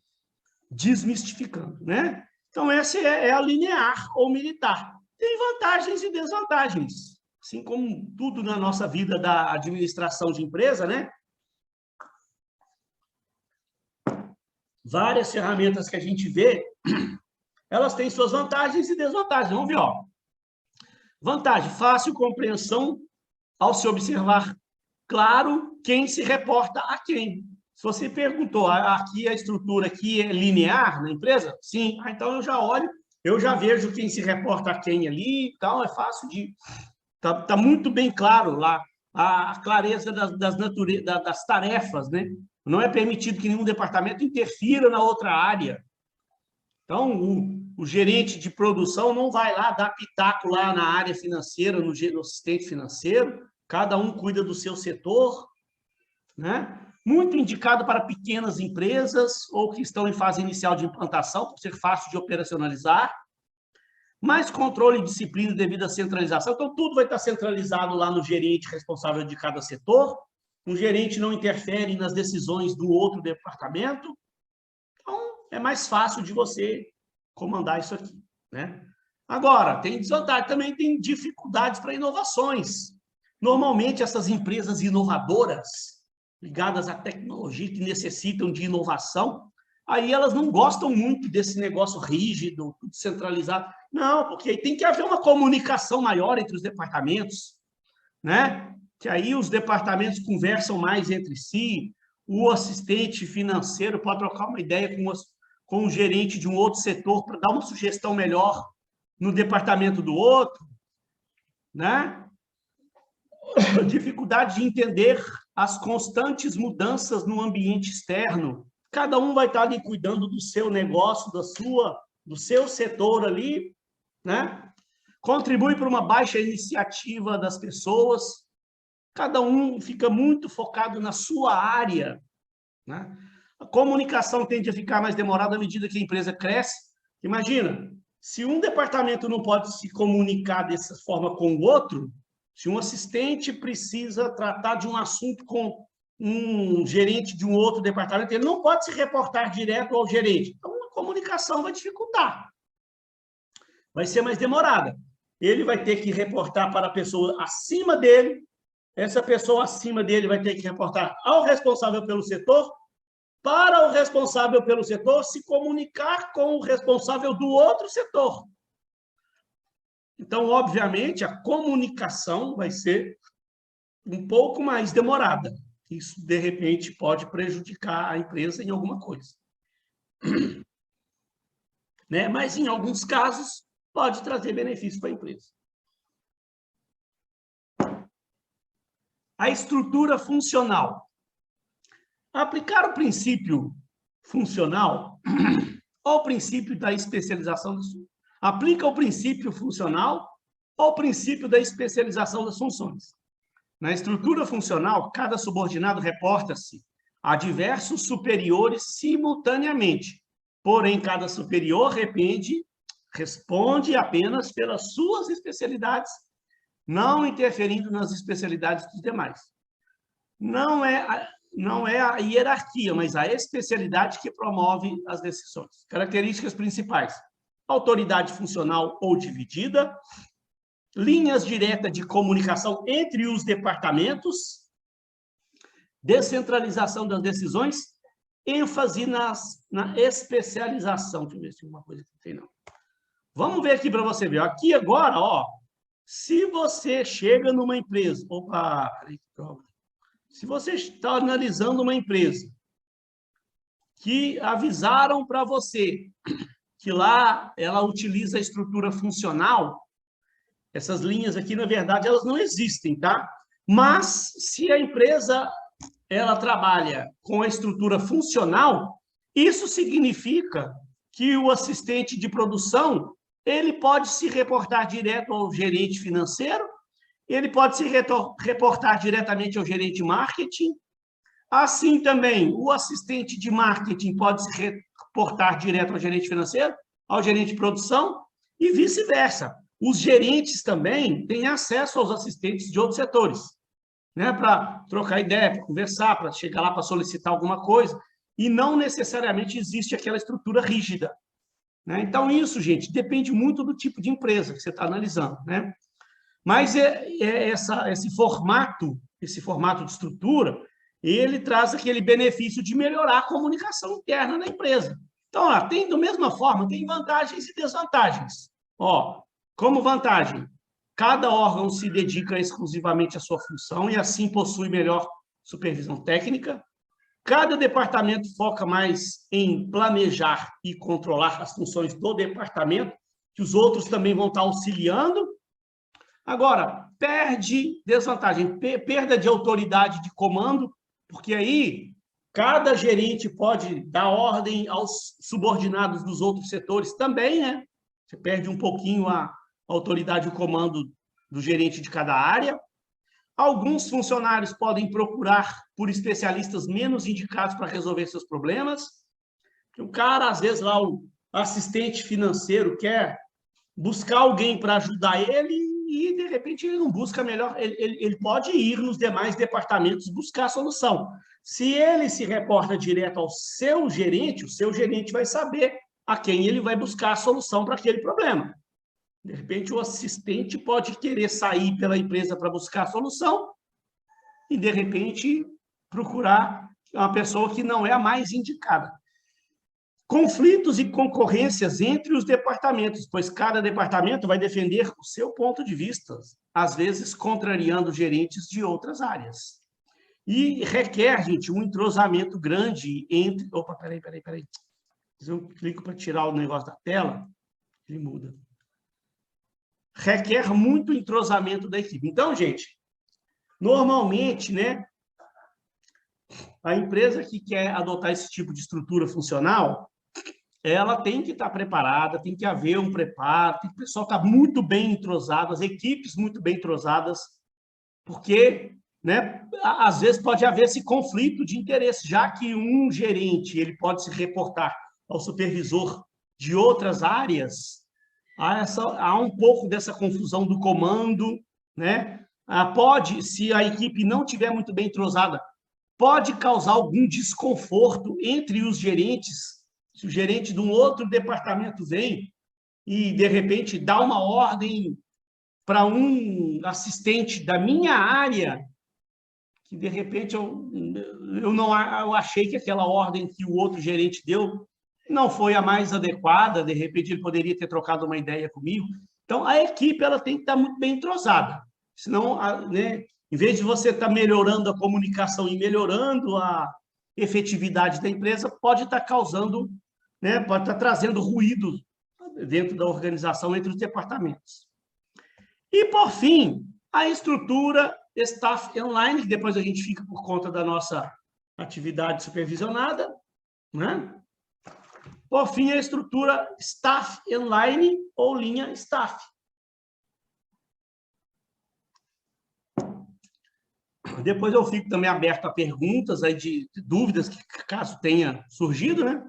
desmistificando, né? Então, essa é a linear ou militar. Tem vantagens e desvantagens, assim como tudo na nossa vida da administração de empresa, né? Várias ferramentas que a gente vê, elas têm suas vantagens e desvantagens. Vamos ver, ó. Vantagem, fácil compreensão ao se observar claro quem se reporta a quem. Se você perguntou, aqui a estrutura aqui é linear na empresa? Sim. Então eu já olho, eu já vejo quem se reporta a quem ali, então é fácil de... Tá muito bem claro lá a clareza das tarefas, né? Não é permitido que nenhum departamento interfira na outra área. Então, o gerente de produção não vai lá dar pitaco lá na área financeira, no assistente financeiro, cada um cuida do seu setor, né? Muito indicado para pequenas empresas ou que estão em fase inicial de implantação, por ser fácil de operacionalizar. Mais controle, disciplina e devida centralização. Então, tudo vai estar centralizado lá no gerente responsável de cada setor. Um gerente não interfere nas decisões do outro departamento. Então, é mais fácil de você comandar isso aqui, né? Agora, tem desvantagem, também tem dificuldades para inovações. Normalmente, essas empresas inovadoras, ligadas à tecnologia, que necessitam de inovação, aí elas não gostam muito desse negócio rígido, tudo centralizado. Não, porque aí tem que haver uma comunicação maior entre os departamentos, né? Que aí os departamentos conversam mais entre si, o assistente financeiro pode trocar uma ideia com o gerente de um outro setor para dar uma sugestão melhor no departamento do outro, né? Dificuldade de entender as constantes mudanças no ambiente externo. Cada um vai estar ali cuidando do seu negócio, do seu setor ali, né? Contribui para uma baixa iniciativa das pessoas. Cada um fica muito focado na sua área, né? A comunicação tende a ficar mais demorada à medida que a empresa cresce. Imagina, Se um departamento não pode se comunicar dessa forma com o outro, se um assistente precisa tratar de um assunto com um gerente de um outro departamento, ele não pode se reportar direto ao gerente. Então, a comunicação vai dificultar. Vai ser mais demorada. Ele vai ter que reportar para a pessoa acima dele, essa pessoa acima dele vai ter que reportar ao responsável pelo setor, para o responsável pelo setor se comunicar com o responsável do outro setor. Então, obviamente, a comunicação vai ser um pouco mais demorada. Isso, de repente, pode prejudicar a empresa em alguma coisa. Né? Mas, em alguns casos, pode trazer benefício para a empresa. A estrutura funcional. Aplicar o princípio funcional ou o princípio da especialização. Aplica o princípio funcional ou o princípio da especialização das funções. Na estrutura funcional, cada subordinado reporta-se a diversos superiores simultaneamente. Porém, cada superior responde apenas pelas suas especialidades, não interferindo nas especialidades dos demais. Não é a hierarquia, mas a especialidade que promove as decisões. Características principais: autoridade funcional ou dividida, linhas diretas de comunicação entre os departamentos, descentralização das decisões, ênfase na especialização. Deixa eu ver se tem uma coisa que tem, não. Vamos ver aqui para você ver. Aqui agora, ó, se você chega numa empresa... Opa, peraí, que droga. Se você está analisando uma empresa que avisaram para você que lá ela utiliza a estrutura funcional, essas linhas aqui, na verdade, elas não existem, tá? Mas, se a empresa ela trabalha com a estrutura funcional, isso significa que o assistente de produção ele pode se reportar direto ao gerente financeiro, ele pode se reportar diretamente ao gerente de marketing. Assim também, o assistente de marketing pode se reportar direto ao gerente financeiro, ao gerente de produção e vice-versa. Os gerentes também têm acesso aos assistentes de outros setores, né, para trocar ideia, para conversar, para chegar lá para solicitar alguma coisa, e não necessariamente existe aquela estrutura rígida. Né? Então, isso, gente, depende muito do tipo de empresa que você está analisando. Né? Mas esse formato de estrutura, ele traz aquele benefício de melhorar a comunicação interna da empresa. Então, ó, tem, da mesma forma, tem vantagens e desvantagens. Ó, como vantagem, cada órgão se dedica exclusivamente à sua função e, assim, possui melhor supervisão técnica. Cada departamento foca mais em planejar e controlar as funções do departamento, que os outros também vão estar auxiliando. Agora, desvantagem, perda de autoridade de comando, porque aí cada gerente pode dar ordem aos subordinados dos outros setores também, né? Você perde um pouquinho a autoridade e o comando do gerente de cada área. Alguns funcionários podem procurar por especialistas menos indicados para resolver seus problemas. O cara, às vezes, lá, o assistente financeiro quer buscar alguém para ajudar ele e, de repente, ele não busca melhor. Ele pode ir nos demais departamentos buscar a solução. Se ele se reporta direto ao seu gerente, o seu gerente vai saber a quem ele vai buscar a solução para aquele problema. De repente, o assistente pode querer sair pela empresa para buscar a solução e, de repente, procurar uma pessoa que não é a mais indicada. Conflitos e concorrências entre os departamentos, pois cada departamento vai defender o seu ponto de vista, às vezes contrariando gerentes de outras áreas. E requer, gente, um entrosamento grande entre... Opa, peraí. Se eu clico para tirar o negócio da tela, ele muda. Requer muito entrosamento da equipe. Então, gente, normalmente, né, a empresa que quer adotar esse tipo de estrutura funcional, ela tem que estar preparada, tem que haver um preparo, tem que o pessoal estar muito bem entrosado, as equipes muito bem entrosadas, porque, né, às vezes pode haver esse conflito de interesse, já que um gerente ele pode se reportar ao supervisor de outras áreas, há um pouco dessa confusão do comando, né? Pode, se a equipe não estiver muito bem entrosada, pode causar algum desconforto entre os gerentes. Se o gerente de um outro departamento vem e, de repente, dá uma ordem para um assistente da minha área, que, de repente, eu achei que aquela ordem que o outro gerente deu não foi a mais adequada, de repente ele poderia ter trocado uma ideia comigo. Então, a equipe ela tem que estar muito bem entrosada, senão, né, em vez de você estar melhorando a comunicação e melhorando a efetividade da empresa, pode estar causando, né, pode estar trazendo ruído dentro da organização entre os departamentos. E, por fim, a estrutura staff online, que depois a gente fica por conta da nossa atividade supervisionada, né? Por fim, a estrutura staff online ou linha staff. Depois eu fico também aberto a perguntas aí de dúvidas que caso tenha surgido, né?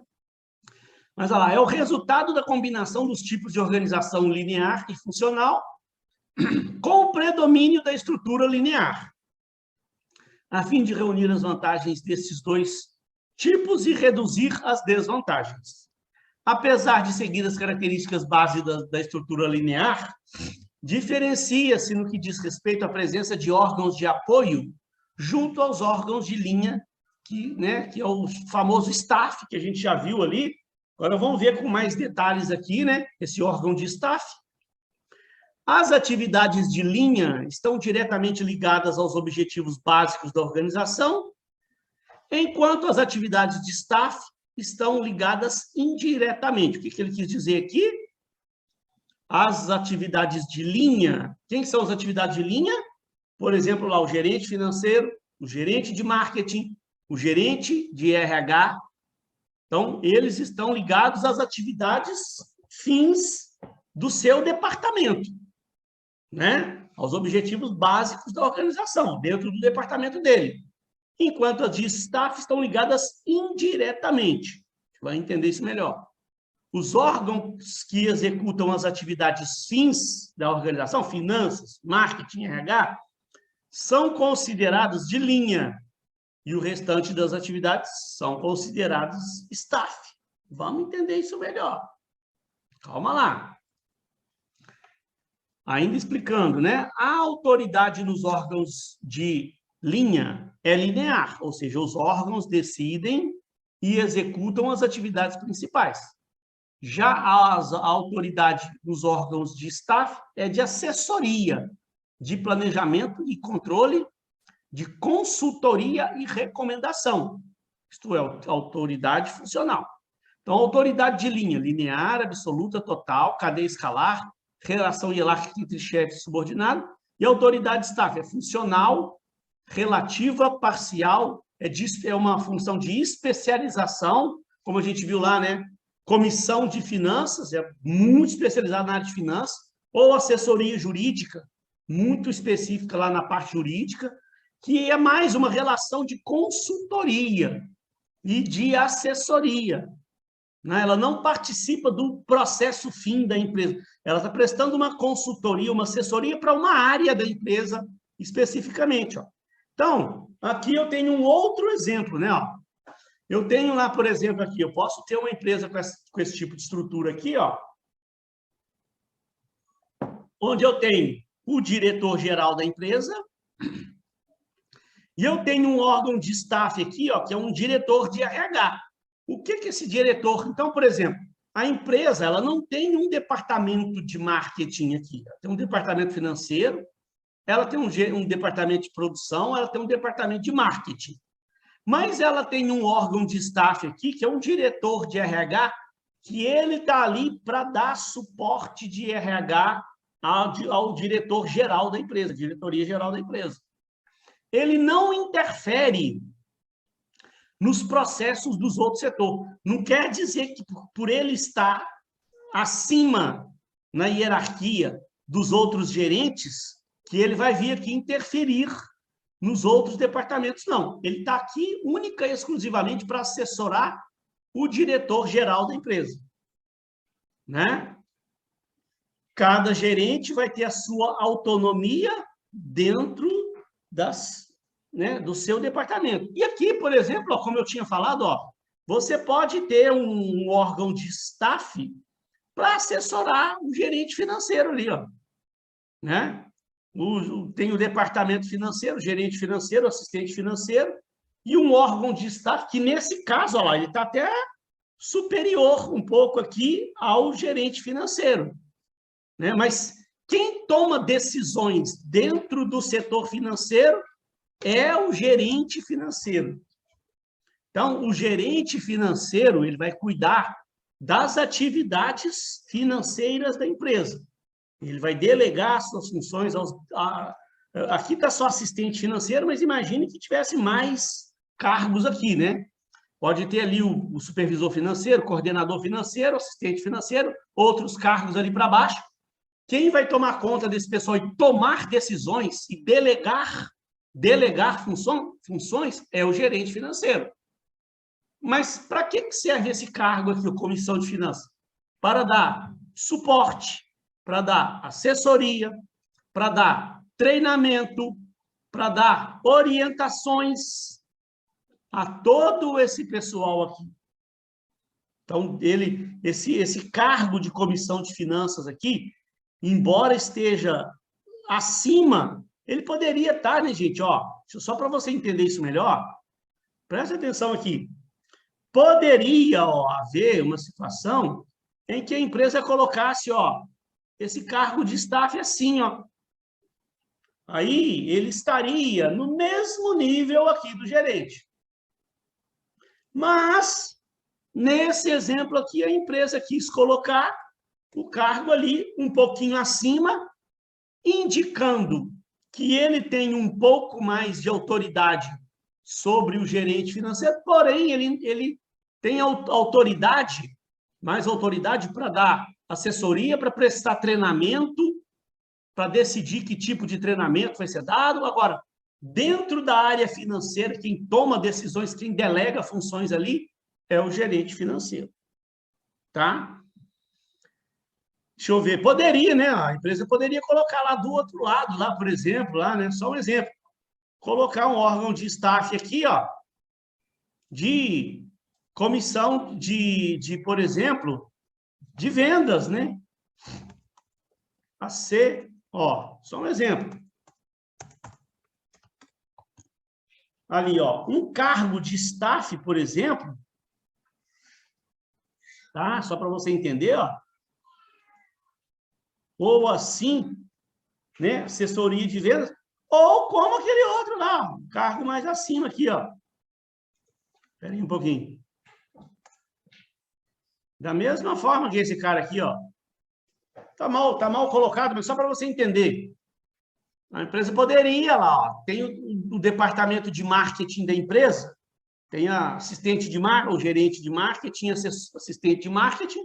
Mas olha lá, é o resultado da combinação dos tipos de organização linear e funcional com o predomínio da estrutura linear, a fim de reunir as vantagens desses dois tipos e reduzir as desvantagens. Apesar de seguir as características básicas da estrutura linear, diferencia-se no que diz respeito à presença de órgãos de apoio junto aos órgãos de linha, que é o famoso staff, que a gente já viu ali. Agora vamos ver com mais detalhes aqui, né? Esse órgão de staff. As atividades de linha estão diretamente ligadas aos objetivos básicos da organização, enquanto as atividades de staff estão ligadas indiretamente. O que ele quis dizer aqui? As atividades de linha. Quem são as atividades de linha? Por exemplo, lá o gerente financeiro, o gerente de marketing, o gerente de RH. Então, eles estão ligados às atividades fins do seu departamento, né? Aos objetivos básicos da organização, dentro do departamento dele. Enquanto as de staff estão ligadas indiretamente. A gente vai entender isso melhor. Os órgãos que executam as atividades fins da organização, finanças, marketing, RH, são considerados de linha, e o restante das atividades são considerados staff. Vamos entender isso melhor. Calma lá. Ainda explicando, né? A autoridade nos órgãos de linha é linear, ou seja, os órgãos decidem e executam as atividades principais. Já a autoridade nos órgãos de staff é de assessoria, de planejamento e controle, de consultoria e recomendação. Isto é, autoridade funcional. Então, autoridade de linha, linear, absoluta, total, cadeia escalar, relação hierárquica entre chefe e subordinado, e autoridade staff é funcional, relativa, parcial, é uma função de especialização, como a gente viu lá, né? Comissão de finanças, é muito especializada na área de finanças, ou assessoria jurídica, muito específica lá na parte jurídica, que é mais uma relação de consultoria e de assessoria. Ela não participa do processo fim da empresa. Ela está prestando uma consultoria, uma assessoria para uma área da empresa especificamente. Ó. Então, aqui eu tenho um outro exemplo, né? Ó. Eu tenho lá, por exemplo, aqui, eu posso ter uma empresa com esse tipo de estrutura aqui, ó, onde eu tenho o diretor-geral da empresa e eu tenho um órgão de staff aqui, ó, que é um diretor de RH. O que é esse diretor? Então, por exemplo, a empresa ela não tem um departamento de marketing aqui. Ela tem um departamento financeiro, ela tem um departamento de produção, ela tem um departamento de marketing. Mas ela tem um órgão de staff aqui, que é um diretor de RH, que ele está ali para dar suporte de RH ao diretor-geral da empresa, diretoria-geral da empresa. Ele não interfere nos processos dos outros setores. Não quer dizer que, por ele estar acima na hierarquia dos outros gerentes, que ele vai vir aqui interferir nos outros departamentos, não. Ele está aqui única e exclusivamente para assessorar o diretor-geral da empresa. Né? cada gerente vai ter a sua autonomia dentro do seu departamento. E aqui, por exemplo, ó, como eu tinha falado, ó, você pode ter um órgão de staff para assessorar o gerente financeiro ali, ó, né? Tem o departamento financeiro, o gerente financeiro, o assistente financeiro, e um órgão de staff que, nesse caso, ó lá, ele está até superior um pouco aqui ao gerente financeiro, né? Mas quem toma decisões dentro do setor financeiro é o gerente financeiro. Então, o gerente financeiro, ele vai cuidar das atividades financeiras da empresa. Ele vai delegar suas funções aqui está só assistente financeiro, mas imagine que tivesse mais cargos aqui, né? Pode ter ali o supervisor financeiro, coordenador financeiro, assistente financeiro, outros cargos ali para baixo. Quem vai tomar conta desse pessoal e tomar decisões e delegar funções é o gerente financeiro. Mas para que serve esse cargo aqui, a comissão de finanças? Para dar suporte, para dar assessoria, para dar treinamento, para dar orientações a todo esse pessoal aqui. Então, esse cargo de comissão de finanças aqui, embora esteja acima, ele poderia estar, né, gente? Ó, só para você entender isso melhor, presta atenção aqui. Poderia haver uma situação em que a empresa colocasse esse cargo de staff assim, aí ele estaria no mesmo nível aqui do gerente. Mas, nesse exemplo aqui, a empresa quis colocar o cargo ali um pouquinho acima, indicando que ele tem um pouco mais de autoridade sobre o gerente financeiro, porém, ele tem autoridade, mais autoridade para dar assessoria, para prestar treinamento, para decidir que tipo de treinamento vai ser dado. Agora, dentro da área financeira, quem toma decisões, quem delega funções ali, é o gerente financeiro. Tá? Deixa eu ver, poderia, né? A empresa poderia colocar lá do outro lado, lá, por exemplo, lá, né? Só um exemplo. Colocar um órgão de staff aqui, de comissão por exemplo, de vendas, né? Só um exemplo. Ali, um cargo de staff, por exemplo, tá? Só para você entender, ou assim, né? Assessoria de vendas, ou como aquele outro lá, um cargo mais acima aqui, Espera aí um pouquinho. Da mesma forma que esse cara aqui, tá mal colocado, mas só para você entender. A empresa poderia lá, tem o departamento de marketing da empresa, tem a assistente de marketing, o gerente de marketing, assistente de marketing,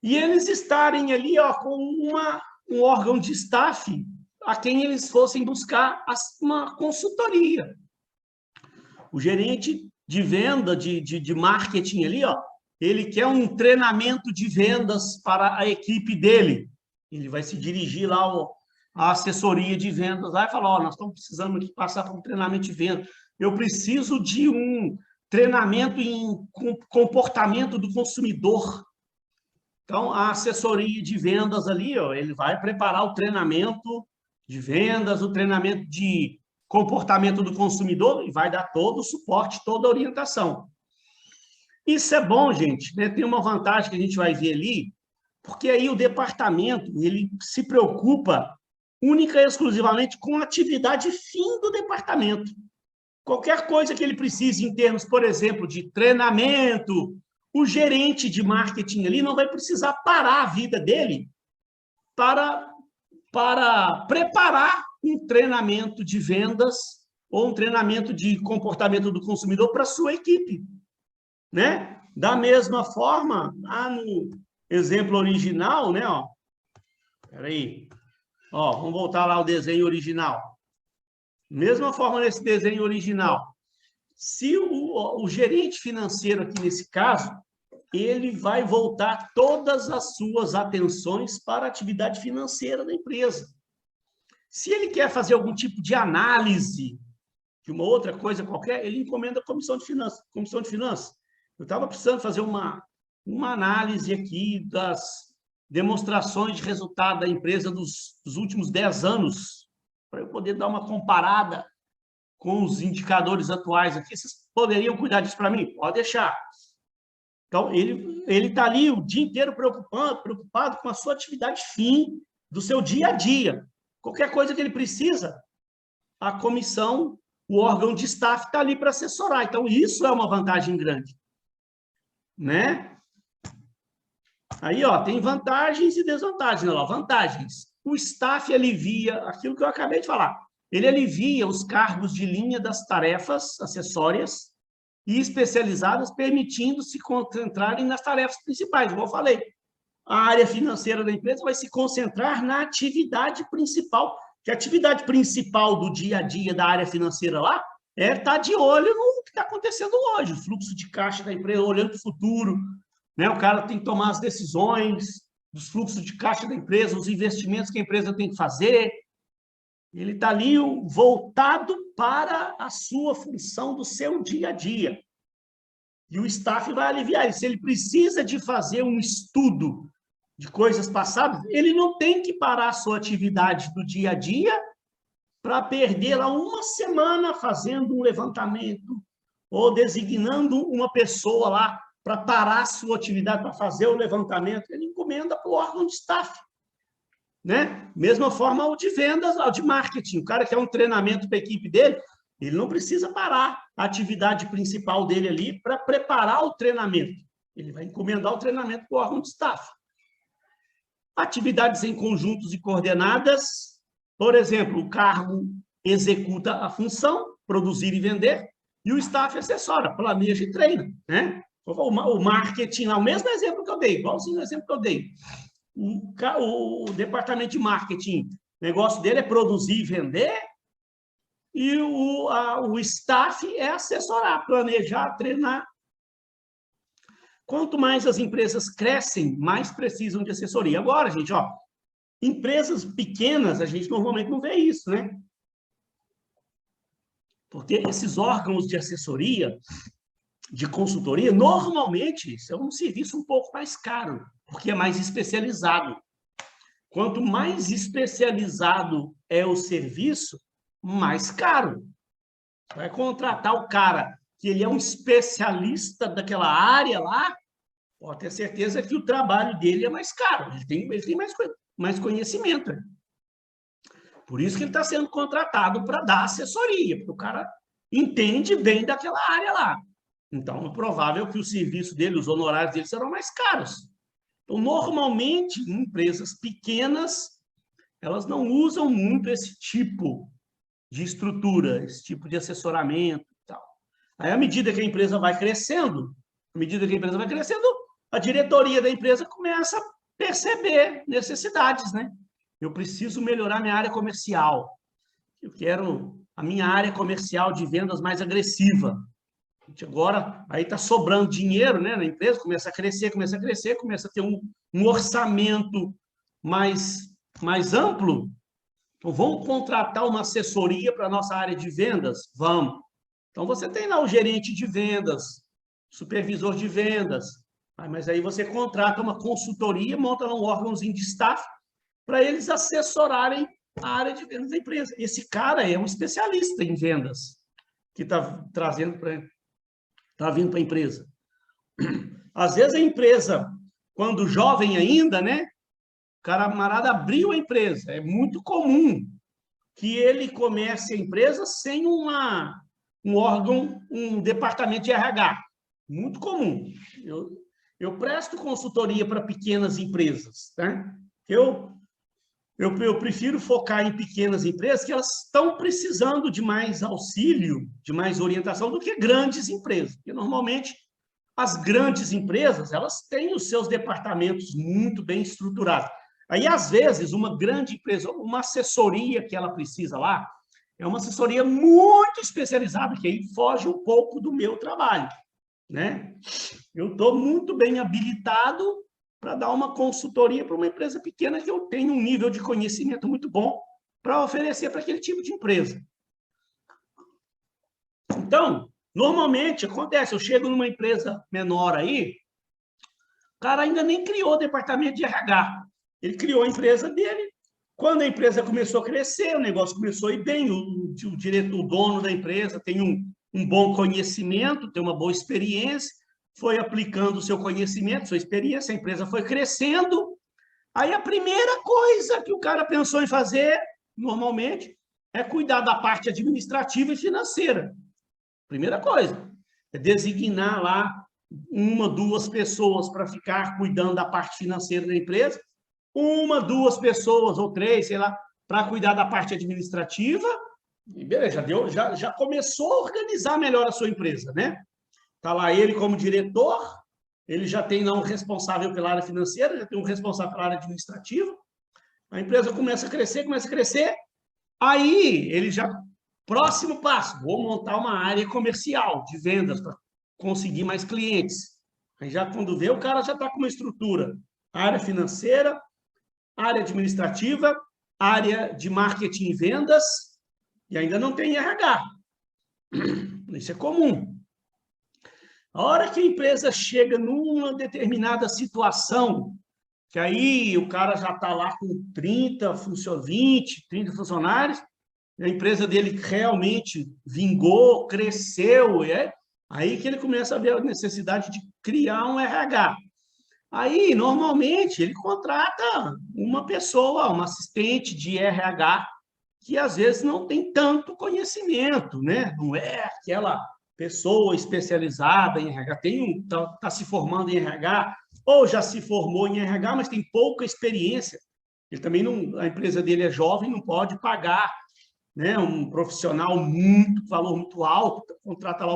e eles estarem ali com um órgão de staff a quem eles fossem buscar uma consultoria. O gerente de venda, de marketing ali, ele quer um treinamento de vendas para a equipe dele. Ele vai se dirigir lá à assessoria de vendas lá e falar, nós estamos precisando aqui passar por um treinamento de venda. Eu preciso de um treinamento em comportamento do consumidor. Então, a assessoria de vendas ali, ele vai preparar o treinamento de vendas, o treinamento de comportamento do consumidor e vai dar todo o suporte, toda a orientação. Isso é bom, gente, né? Tem uma vantagem que a gente vai ver ali, porque aí o departamento ele se preocupa única e exclusivamente com a atividade fim do departamento. Qualquer coisa que ele precise em termos, por exemplo, de treinamento, o gerente de marketing ali não vai precisar parar a vida dele para preparar um treinamento de vendas ou um treinamento de comportamento do consumidor para a sua equipe, né? Da mesma forma, lá no exemplo original, né? Espera aí. Vamos voltar lá ao desenho original. Mesma forma nesse desenho original. Se o gerente financeiro aqui nesse caso, ele vai voltar todas as suas atenções para a atividade financeira da empresa. Se ele quer fazer algum tipo de análise de uma outra coisa qualquer, ele encomenda a comissão de finanças. Comissão de finanças. Eu estava precisando fazer uma análise aqui das demonstrações de resultado da empresa dos últimos 10 anos, para eu poder dar uma comparada com os indicadores atuais aqui. Vocês poderiam cuidar disso para mim? Pode deixar. Então, ele está ali o dia inteiro preocupado com a sua atividade fim do seu dia a dia. Qualquer coisa que ele precisa, a comissão, o órgão de staff está ali para assessorar. Então, isso é uma vantagem grande. Né? Aí, ó, tem vantagens e desvantagens. Olha lá, vantagens. O staff alivia aquilo que eu acabei de falar. Ele alivia os cargos de linha das tarefas acessórias e especializadas, permitindo se concentrarem nas tarefas principais, como eu falei. A área financeira da empresa vai se concentrar na atividade principal, que a atividade principal do dia a dia da área financeira lá é estar de olho no que está acontecendo hoje, o fluxo de caixa da empresa, olhando para o futuro, né? O cara tem que tomar as decisões dos fluxos de caixa da empresa, os investimentos que a empresa tem que fazer. Ele está ali voltado para a sua função do seu dia a dia. E o staff vai aliviar isso. Se ele precisa de fazer um estudo de coisas passadas, ele não tem que parar a sua atividade do dia a dia para perder lá uma semana fazendo um levantamento ou designando uma pessoa lá para parar a sua atividade para fazer o levantamento. Ele encomenda para o órgão de staff. Né? Mesma forma o de vendas, o de marketing. O cara quer um treinamento para a equipe dele, ele não precisa parar a atividade principal dele ali para preparar o treinamento. Ele vai encomendar o treinamento para o órgão de staff. Atividades em conjuntos e coordenadas. Por exemplo, o cargo executa a função, produzir e vender, e o staff assessora, planeja e treina. Né? O marketing, o mesmo exemplo que eu dei, igualzinho o exemplo que eu dei. O departamento de marketing, o negócio dele é produzir e vender, e o staff é assessorar, planejar, treinar. Quanto mais as empresas crescem, mais precisam de assessoria. Agora, gente, ó, empresas pequenas, a gente normalmente não vê isso, né? Porque esses órgãos de assessoria, de consultoria, normalmente, isso é um serviço um pouco mais caro, porque é mais especializado. Quanto mais especializado é o serviço, mais caro. Vai contratar o cara que ele é um especialista daquela área lá, pode ter certeza que o trabalho dele é mais caro. Ele tem mais conhecimento. Por isso que ele está sendo contratado para dar assessoria, porque o cara entende bem daquela área lá. Então, é provável que o serviço dele, os honorários dele serão mais caros. Então, normalmente, empresas pequenas, elas não usam muito esse tipo de estrutura, esse tipo de assessoramento e tal. Aí, à medida que a empresa vai crescendo, a diretoria da empresa começa a perceber necessidades, né? Eu preciso melhorar minha área comercial. Eu quero a minha área comercial de vendas mais agressiva. Agora, aí está sobrando dinheiro, né, na empresa, começa a crescer, começa a ter um orçamento mais amplo. Então, vamos contratar uma assessoria para a nossa área de vendas? Vamos. Então, você tem lá o gerente de vendas, supervisor de vendas, mas aí você contrata uma consultoria, monta lá um órgãozinho de staff para eles assessorarem a área de vendas da empresa. Esse cara é um especialista em vendas que está vindo para a empresa. Às vezes a empresa, quando jovem ainda, né, o camarada abriu a empresa. É muito comum que ele comece a empresa sem um órgão, um departamento de RH. Muito comum. Eu presto consultoria para pequenas empresas. Tá? Eu prefiro focar em pequenas empresas que elas estão precisando de mais auxílio, de mais orientação do que grandes empresas. Porque, normalmente, as grandes empresas, elas têm os seus departamentos muito bem estruturados. Aí, às vezes, uma grande empresa, uma assessoria que ela precisa lá, é uma assessoria muito especializada, que aí foge um pouco do meu trabalho. né? Eu estou muito bem habilitado para dar uma consultoria para uma empresa pequena que eu tenho um nível de conhecimento muito bom para oferecer para aquele tipo de empresa. Então, normalmente acontece, eu chego numa empresa menor aí, o cara ainda nem criou o departamento de RH. Ele criou a empresa dele. Quando a empresa começou a crescer, o negócio começou a ir bem, o diretor, o dono da empresa tem um bom conhecimento, tem uma boa experiência, foi aplicando o seu conhecimento, sua experiência, a empresa foi crescendo. Aí a primeira coisa que o cara pensou em fazer, normalmente, é cuidar da parte administrativa e financeira. Primeira coisa, é designar lá uma, duas pessoas para ficar cuidando da parte financeira da empresa, uma, duas pessoas ou três, sei lá, para cuidar da parte administrativa, e beleza, já começou a organizar melhor a sua empresa, né? Está lá ele como diretor, ele já tem lá um responsável pela área financeira, já tem um responsável pela área administrativa, a empresa começa a crescer, aí ele já, próximo passo, vou montar uma área comercial de vendas para conseguir mais clientes. Aí já quando vê, o cara já está com uma estrutura, área financeira, área administrativa, área de marketing e vendas, e ainda não tem RH. Isso é comum. A hora que a empresa chega numa determinada situação, que aí o cara já está lá com 20, 30 funcionários, a empresa dele realmente vingou, cresceu, aí que ele começa a ver a necessidade de criar um RH. Aí, normalmente, ele contrata uma pessoa, uma assistente de RH, que às vezes não tem tanto conhecimento, né? Não é aquela pessoa especializada em RH, está se formando em RH, ou já se formou em RH, mas tem pouca experiência. Ele também não, a empresa dele é jovem, não pode pagar, né, um profissional valor muito alto, contrata lá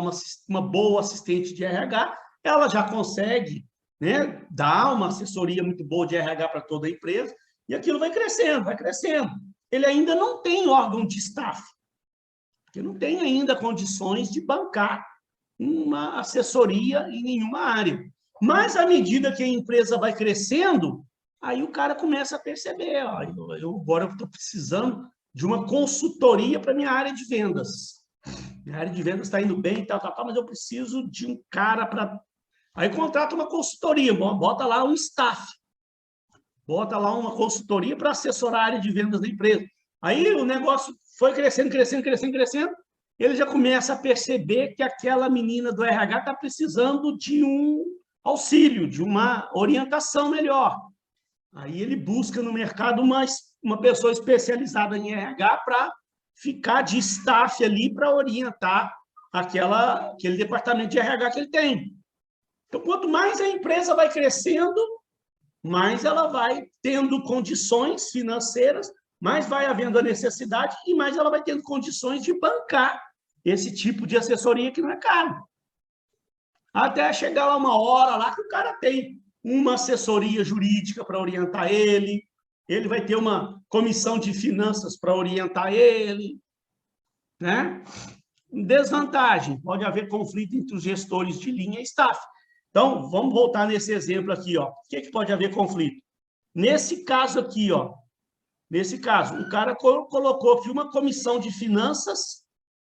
uma boa assistente de RH, ela já consegue, né, dar uma assessoria muito boa de RH para toda a empresa, e aquilo vai crescendo, vai crescendo. Ele ainda não tem órgão de staff, porque não tem ainda condições de bancar uma assessoria em nenhuma área. Mas, à medida que a empresa vai crescendo, aí o cara começa a perceber, ó, agora eu estou precisando de uma consultoria para minha área de vendas. Minha área de vendas está indo bem, tal, mas eu preciso de um cara para... Aí contrata uma consultoria, bota lá um staff, bota lá uma consultoria para assessorar a área de vendas da empresa. Aí o negócio foi crescendo, ele já começa a perceber que aquela menina do RH está precisando de um auxílio, de uma orientação melhor. Aí ele busca no mercado uma pessoa especializada em RH para ficar de staff ali para orientar aquele departamento de RH que ele tem. Então, quanto mais a empresa vai crescendo, mais ela vai tendo condições financeiras, mais vai havendo a necessidade e mais ela vai tendo condições de bancar esse tipo de assessoria que não é caro. Até chegar lá uma hora lá que o cara tem uma assessoria jurídica para orientar ele vai ter uma comissão de finanças para orientar ele, né? Desvantagem, pode haver conflito entre os gestores de linha e staff. Então, vamos voltar nesse exemplo aqui, ó. O que pode haver conflito? Nesse caso aqui, ó, o cara colocou aqui uma comissão de finanças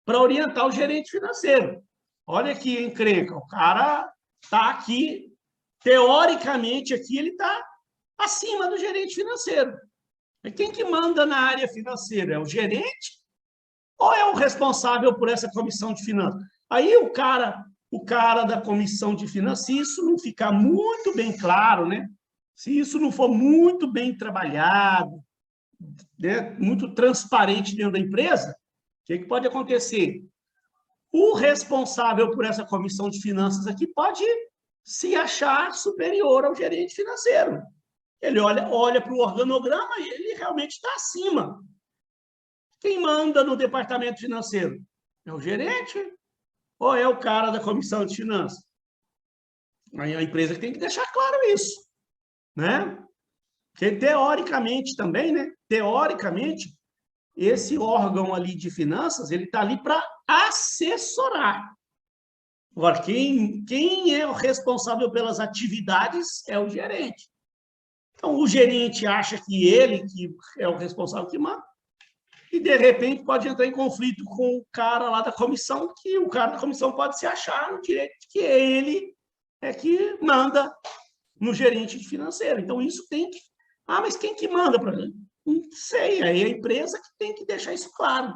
para orientar o gerente financeiro. Olha aqui, encrenca, o cara está aqui, teoricamente, aqui ele está acima do gerente financeiro. E quem que manda na área financeira? É o gerente ou é o responsável por essa comissão de finanças? Aí o cara da comissão de finanças, se isso não ficar muito bem claro, né? Se isso não for muito bem trabalhado, né? Muito transparente dentro da empresa, o que pode acontecer? O responsável por essa comissão de finanças aqui pode se achar superior ao gerente financeiro. Ele olha para o organograma e ele realmente está acima. Quem manda no departamento financeiro? É o gerente ou é o cara da comissão de finanças? Aí a empresa tem que deixar claro isso, né? Porque teoricamente também, né? Teoricamente, esse órgão ali de finanças, ele está ali para assessorar. Agora, quem é o responsável pelas atividades é o gerente. Então, o gerente acha que ele que é o responsável que manda, e, de repente, pode entrar em conflito com o cara lá da comissão, que o cara da comissão pode se achar no direito de que ele é que manda no gerente financeiro. Então, isso tem que... Ah, mas quem que manda para ele? Não sei, aí é a empresa que tem que deixar isso claro.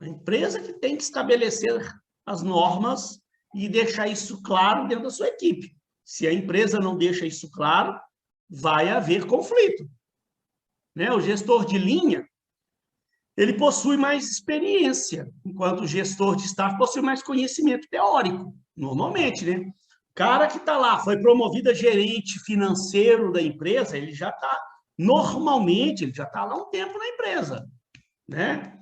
A empresa que tem que estabelecer as normas e deixar isso claro dentro da sua equipe. Se a empresa não deixa isso claro, vai haver conflito. Né? O gestor de linha, ele possui mais experiência, enquanto o gestor de staff possui mais conhecimento teórico, normalmente, né? O cara que está lá, foi promovido a gerente financeiro da empresa, ele já está, normalmente, ele já está lá um tempo na empresa, né?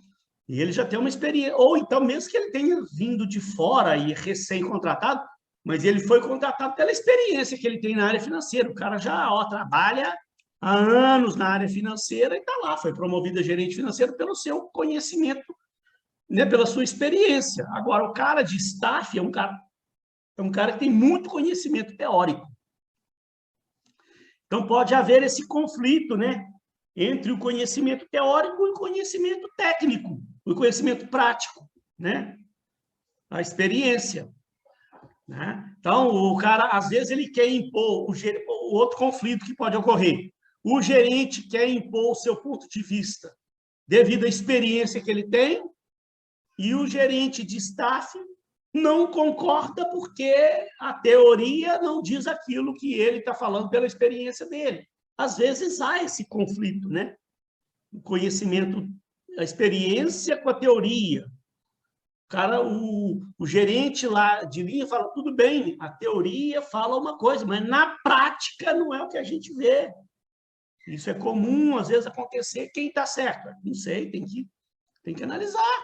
E ele já tem uma experiência, ou então mesmo que ele tenha vindo de fora e recém-contratado, mas ele foi contratado pela experiência que ele tem na área financeira. O cara já trabalha há anos na área financeira e está lá, foi promovido a gerente financeiro pelo seu conhecimento, né, pela sua experiência. Agora, o cara de staff é um cara que tem muito conhecimento teórico. Então, pode haver esse conflito, né, entre o conhecimento teórico e o conhecimento técnico, o conhecimento prático, né? A experiência. Né? Então, o cara, às vezes, ele quer impor o outro conflito que pode ocorrer. O gerente quer impor o seu ponto de vista devido à experiência que ele tem, e o gerente de staff não concorda porque a teoria não diz aquilo que ele está falando pela experiência dele. Às vezes há esse conflito, né? O conhecimento, a experiência com a teoria. O gerente lá de linha fala, tudo bem, a teoria fala uma coisa, mas na prática não é o que a gente vê. Isso é comum, às vezes, acontecer. Quem está certo? Não sei, tem que analisar.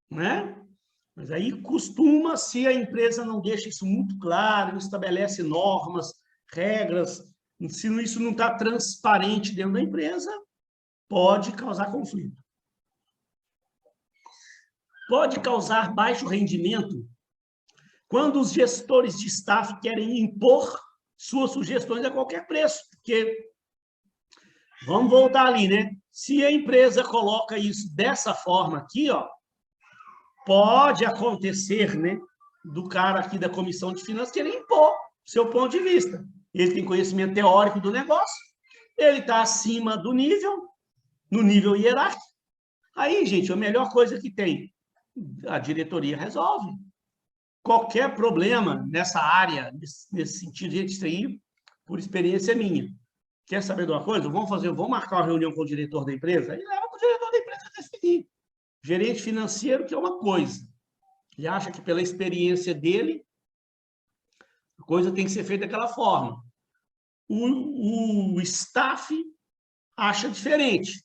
Né? Mas aí costuma, se a empresa não deixa isso muito claro, não estabelece normas, regras, se isso não está transparente dentro da empresa, pode causar conflito. Pode causar baixo rendimento quando os gestores de staff querem impor suas sugestões a qualquer preço, porque, vamos voltar ali, né? Se a empresa coloca isso dessa forma aqui, ó, pode acontecer, né, do cara aqui da comissão de finanças querer impor seu ponto de vista. Ele tem conhecimento teórico do negócio, ele está acima do nível, no nível hierárquico. Aí, gente, a melhor coisa que tem, a diretoria resolve. Qualquer problema nessa área, nesse sentido, gente, isso aí, por experiência minha. Quer saber de uma coisa? Vamos marcar uma reunião com o diretor da empresa? Aí leva para o diretor da empresa decidir. Gerente financeiro, que é uma coisa. Ele acha que pela experiência dele, a coisa tem que ser feita daquela forma. O staff acha diferente.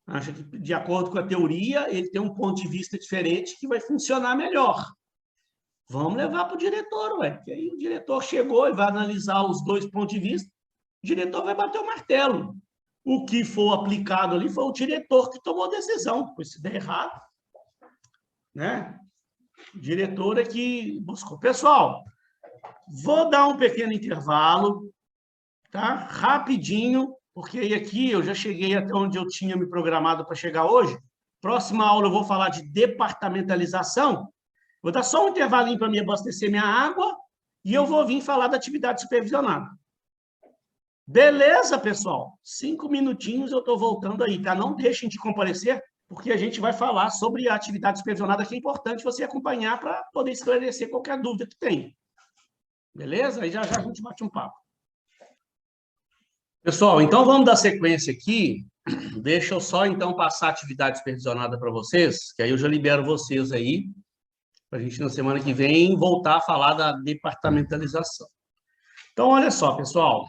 Acha que, de acordo com a teoria, ele tem um ponto de vista diferente que vai funcionar melhor. Vamos levar para o diretor, ué. Que aí o diretor chegou e vai analisar os dois pontos de vista, o diretor vai bater o martelo. O que for aplicado ali foi o diretor que tomou a decisão. Pois se der errado, né? O diretor é que buscou. Pessoal, vou dar um pequeno intervalo, tá? Rapidinho, porque aqui eu já cheguei até onde eu tinha me programado para chegar hoje. Próxima aula eu vou falar de departamentalização. Vou dar só um intervalinho para me abastecer minha água e eu vou vir falar da atividade supervisionada. Beleza, pessoal? 5 minutinhos eu estou voltando aí, tá? Não deixem de comparecer, porque a gente vai falar sobre a atividade supervisionada, que é importante você acompanhar para poder esclarecer qualquer dúvida que tem. Beleza? Aí já já a gente bate um papo. Pessoal, então vamos dar sequência aqui. Deixa eu só, então, passar a atividade supervisionada para vocês, que aí eu já libero vocês aí, para a gente, na semana que vem, voltar a falar da departamentalização. Então, olha só, pessoal.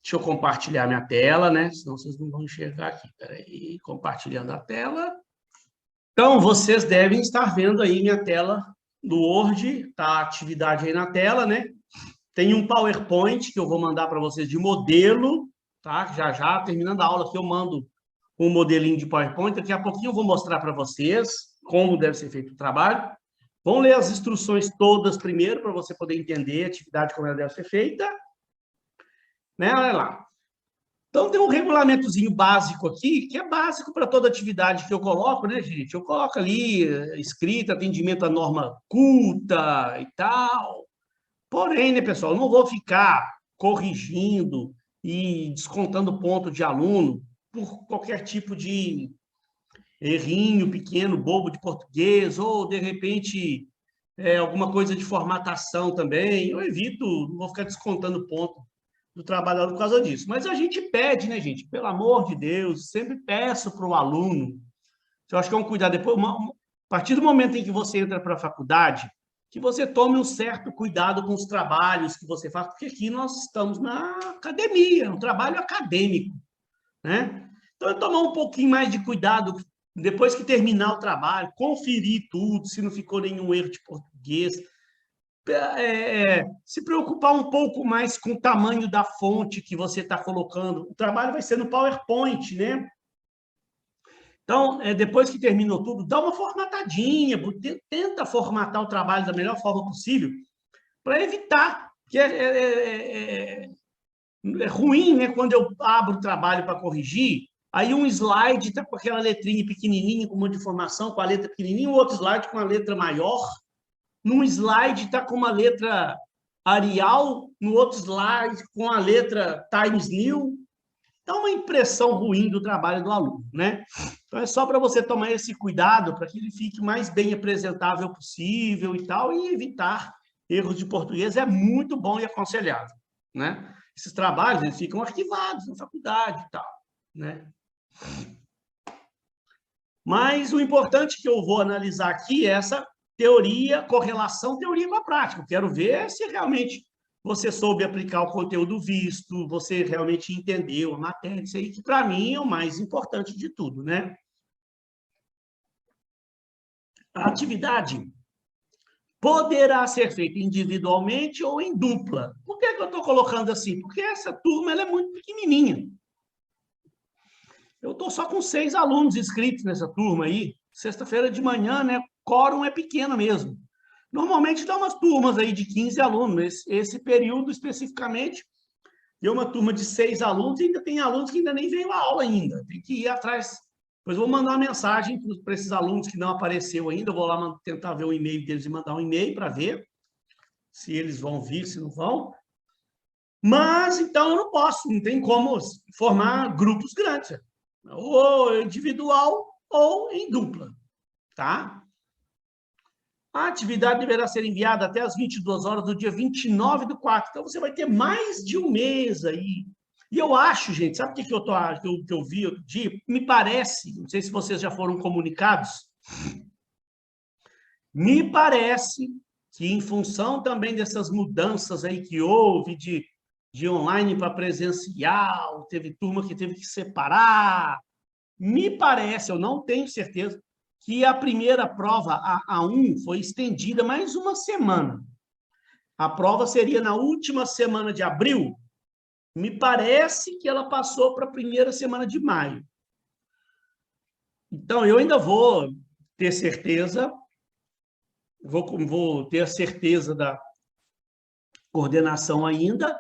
Deixa eu compartilhar minha tela, né? Senão vocês não vão enxergar aqui. Espera aí, compartilhando a tela. Então, vocês devem estar vendo aí minha tela do Word, tá a atividade aí na tela, né? Tem um PowerPoint que eu vou mandar para vocês de modelo, tá? Já já, terminando a aula aqui, eu mando um modelinho de PowerPoint. Daqui a pouquinho eu vou mostrar para vocês como deve ser feito o trabalho. Vão ler as instruções todas primeiro, para você poder entender a atividade como ela deve ser feita. Né? Olha lá. Então, tem um regulamentozinho básico aqui, que é básico para toda atividade que eu coloco, né, gente? Eu coloco ali, escrita, atendimento à norma culta e tal. Porém, né, pessoal, eu não vou ficar corrigindo e descontando ponto de aluno por qualquer tipo de errinho pequeno, bobo de português, ou, de repente, alguma coisa de formatação também. Eu evito, não vou ficar descontando ponto do trabalhador por causa disso. Mas a gente pede, né, gente? Pelo amor de Deus, sempre peço para o aluno. Eu acho que é um cuidado. Depois, a partir do momento em que você entra para a faculdade, que você tome um certo cuidado com os trabalhos que você faz, porque aqui nós estamos na academia, um trabalho acadêmico, né? Então, eu tomar um pouquinho mais de cuidado depois que terminar o trabalho, conferir tudo, se não ficou nenhum erro de português, se preocupar um pouco mais com o tamanho da fonte que você está colocando. O trabalho vai ser no PowerPoint, né? Então, depois que terminou tudo, dá uma formatadinha, tenta formatar o trabalho da melhor forma possível, para evitar, que é ruim, né? Quando eu abro o trabalho para corrigir, aí um slide está com aquela letrinha pequenininha, com um monte de informação, com a letra pequenininha, o outro slide com a letra maior, num slide está com uma letra Arial, no outro slide com a letra Times New. Dá uma impressão ruim do trabalho do aluno, né? Então, é só para você tomar esse cuidado para que ele fique mais bem apresentável possível e tal, e evitar erros de português é muito bom e aconselhável, né? Esses trabalhos, eles ficam arquivados na faculdade e tal, né? Mas o importante que eu vou analisar aqui é essa teoria, correlação teoria com a prática. Eu quero ver se realmente você soube aplicar o conteúdo visto, você realmente entendeu a matéria, isso aí que para mim é o mais importante de tudo, né? A atividade poderá ser feita individualmente ou em dupla. Por que eu estou colocando assim? Porque essa turma ela é muito pequenininha. Eu estou só com 6 alunos inscritos nessa turma aí. Sexta-feira de manhã, né? Quórum é pequeno mesmo. Normalmente dá umas turmas aí de 15 alunos. Esse período especificamente, deu uma turma de 6 alunos e ainda tem alunos que ainda nem veio à aula ainda. Tem que ir atrás. Depois vou mandar uma mensagem para esses alunos que não apareceu ainda. Eu vou lá tentar ver o e-mail deles e mandar um e-mail para ver se eles vão vir, se não vão. Mas, então, eu não posso, não tem como formar grupos grandes. Ou individual ou em dupla, tá? A atividade deverá ser enviada até as 22 horas do dia 29/4. Então, você vai ter mais de um mês aí. E eu acho, gente, sabe o que eu vi outro dia? Me parece, não sei se vocês já foram comunicados, me parece que, em função também dessas mudanças aí que houve de online para presencial, teve turma que teve que separar, me parece, eu não tenho certeza, que a primeira prova, a A1, foi estendida mais uma semana. A prova seria na última semana de abril. Me parece que ela passou para a primeira semana de maio. Então, eu ainda vou ter certeza, vou ter a certeza da coordenação ainda,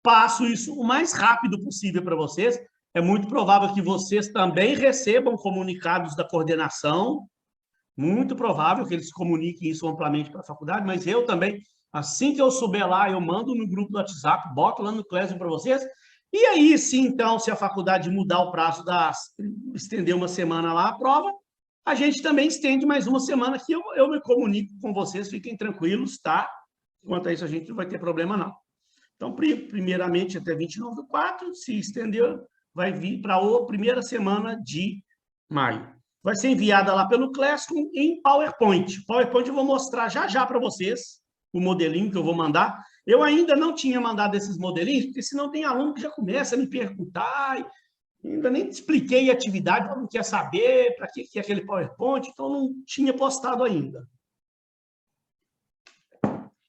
passo isso o mais rápido possível para vocês. É muito provável que vocês também recebam comunicados da coordenação, muito provável que eles comuniquem isso amplamente para a faculdade, mas eu também, assim que eu souber lá, eu mando no grupo do WhatsApp, boto lá no Classroom para vocês, e aí sim, então, se a faculdade mudar o prazo, estender uma semana lá a prova, a gente também estende mais uma semana que eu me comunico com vocês, fiquem tranquilos, tá? Quanto a isso, a gente não vai ter problema, não. Então, primeiramente, até 29/4, se estender, vai vir para a primeira semana de maio. Vai ser enviada lá pelo Classroom em PowerPoint. PowerPoint eu vou mostrar já para vocês, o modelinho que eu vou mandar. Eu ainda não tinha mandado esses modelinhos, porque senão tem aluno que já começa a me perguntar, ainda nem expliquei a atividade, não quer saber para que é aquele PowerPoint, então não tinha postado ainda.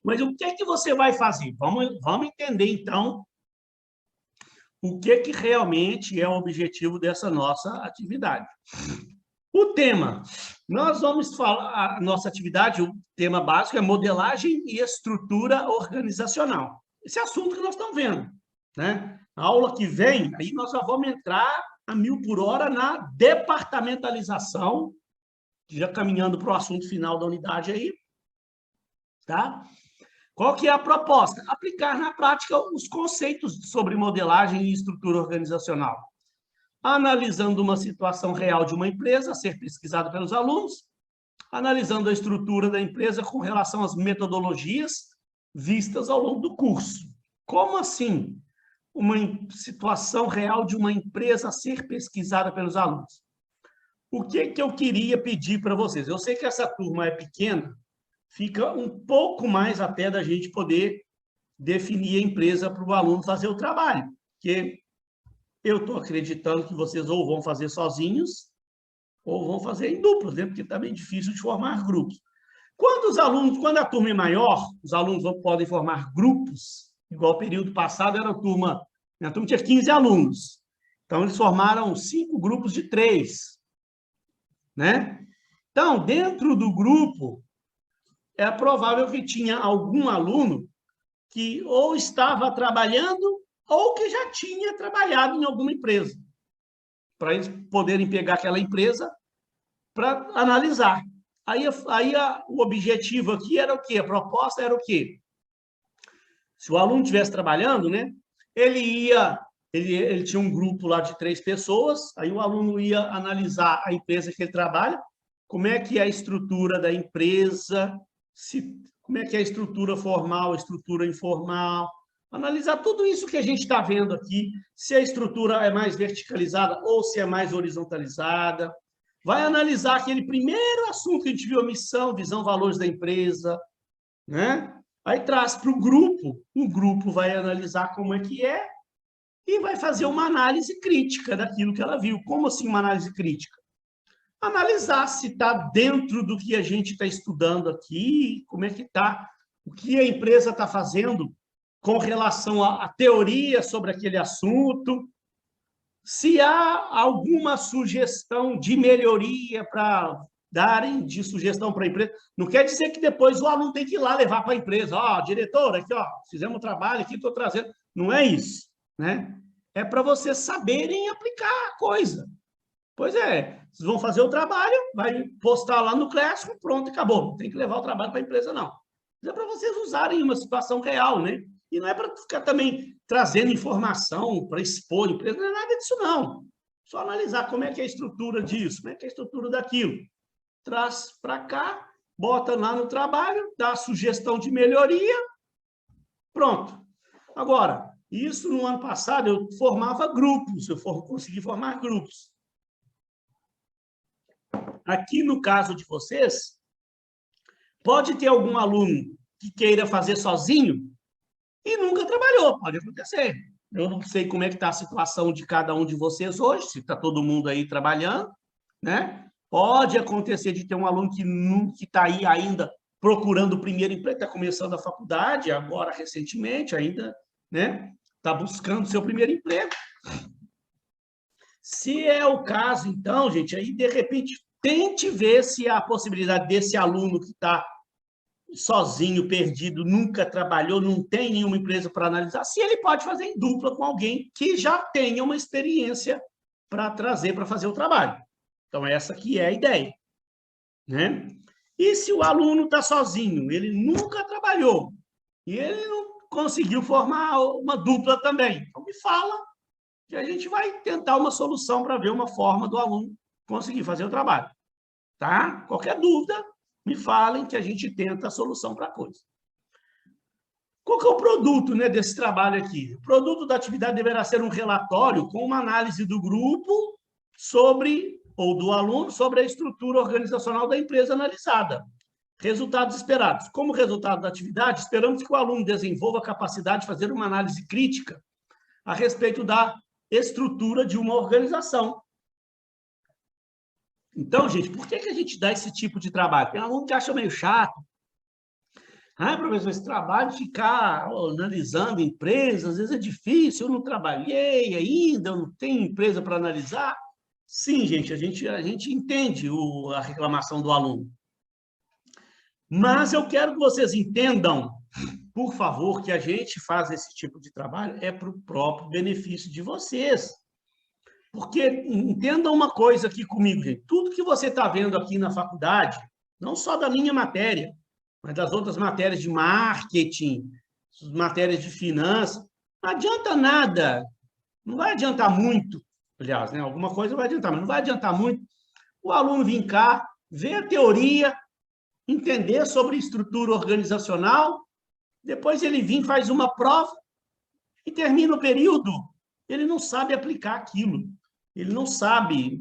Mas o que é que você vai fazer? Vamos entender, então, o que realmente é o objetivo dessa nossa atividade. O tema. Nós vamos falar, a nossa atividade, o tema básico é modelagem e estrutura organizacional. Esse assunto que nós estamos vendo, né? A aula que vem, aí nós já vamos entrar a 1000 por hora na departamentalização, já caminhando para o assunto final da unidade aí, tá? Qual que é a proposta? Aplicar na prática os conceitos sobre modelagem e estrutura organizacional, analisando uma situação real de uma empresa a ser pesquisada pelos alunos, analisando a estrutura da empresa com relação às metodologias vistas ao longo do curso. Como assim? Uma situação real de uma empresa a ser pesquisada pelos alunos. O que eu queria pedir para vocês? Eu sei que essa turma é pequena, fica um pouco mais até da gente poder definir a empresa para o aluno fazer o trabalho, porque eu estou acreditando que vocês ou vão fazer sozinhos ou vão fazer em duplas, né? Porque está bem difícil de formar grupos. Quando a turma é maior, os alunos podem formar grupos, igual o período passado era minha turma tinha 15 alunos, então eles formaram 5 grupos de 3, né? Então, dentro do grupo, é provável que tinha algum aluno que ou estava trabalhando ou que já tinha trabalhado em alguma empresa, para eles poderem pegar aquela empresa para analisar. O objetivo aqui era o quê? A proposta era o quê? Se o aluno estivesse trabalhando, né, ele tinha um grupo lá de 3 pessoas, aí o aluno ia analisar a empresa que ele trabalha, como é que é a estrutura da empresa, como é que é a estrutura formal, a estrutura informal, analisar tudo isso que a gente está vendo aqui, se a estrutura é mais verticalizada ou se é mais horizontalizada. Vai analisar aquele primeiro assunto que a gente viu, a missão, visão, valores da empresa, né? Aí traz para o grupo vai analisar como é que é e vai fazer uma análise crítica daquilo que ela viu. Como assim uma análise crítica? Analisar se está dentro do que a gente está estudando aqui, como é que está, o que a empresa está fazendo com relação à teoria sobre aquele assunto, se há alguma sugestão de melhoria para darem de sugestão para a empresa. Não quer dizer que depois o aluno tem que ir lá levar para a empresa. Ó, diretor, aqui, ó, fizemos um trabalho aqui, estou trazendo. Não é isso, né? É para vocês saberem aplicar a coisa. Pois é, vocês vão fazer o trabalho, vai postar lá no Classroom, pronto, acabou. Não tem que levar o trabalho para a empresa, não. É para vocês usarem uma situação real, né? E não é para ficar também trazendo informação para expor a empresa, não é nada disso, não. Só analisar como é que é a estrutura disso, como é que é a estrutura daquilo. Traz para cá, bota lá no trabalho, dá sugestão de melhoria, pronto. Agora, isso no ano passado eu formava grupos, eu consegui formar grupos. Aqui no caso de vocês, pode ter algum aluno que queira fazer sozinho e nunca trabalhou, pode acontecer. Eu não sei como é que está a situação de cada um de vocês hoje, se está todo mundo aí trabalhando, né? Pode acontecer de ter um aluno que está aí ainda procurando o primeiro emprego, está começando a faculdade, agora recentemente ainda, né? Está buscando seu primeiro emprego. Se é o caso, então, gente, aí de repente tente ver se há a possibilidade desse aluno que está sozinho, perdido, nunca trabalhou, não tem nenhuma empresa para analisar, se ele pode fazer em dupla com alguém que já tenha uma experiência para trazer para fazer o trabalho. Então, essa aqui é a ideia, né? E se o aluno está sozinho, ele nunca trabalhou e ele não conseguiu formar uma dupla também, então me fala que a gente vai tentar uma solução para ver uma forma do aluno conseguir fazer o trabalho, tá? Qualquer dúvida, me falem que a gente tenta a solução para a coisa. Qual que é o produto, né, desse trabalho aqui? O produto da atividade deverá ser um relatório com uma análise do grupo ou do aluno sobre a estrutura organizacional da empresa analisada. Resultados esperados. Como resultado da atividade, esperamos que o aluno desenvolva a capacidade de fazer uma análise crítica a respeito da estrutura de uma organização. Então, gente, por que a gente dá esse tipo de trabalho? Tem aluno que acha meio chato. Ah, professor, esse trabalho de ficar analisando empresas, às vezes é difícil, eu não trabalhei ainda, eu não tenho empresa para analisar. Sim, gente, a gente entende a reclamação do aluno. Mas eu quero que vocês entendam, por favor, que a gente faz esse tipo de trabalho é para o próprio benefício de vocês. Porque entendam uma coisa aqui comigo, gente. Tudo que você está vendo aqui na faculdade, não só da minha matéria, mas das outras matérias de marketing, matérias de finanças, não adianta nada. Não vai adiantar muito, aliás, né? Alguma coisa vai adiantar, mas não vai adiantar muito o aluno vir cá, ver a teoria, entender sobre estrutura organizacional, depois ele vir, faz uma prova e termina o período. Ele não sabe aplicar aquilo. Ele não sabe,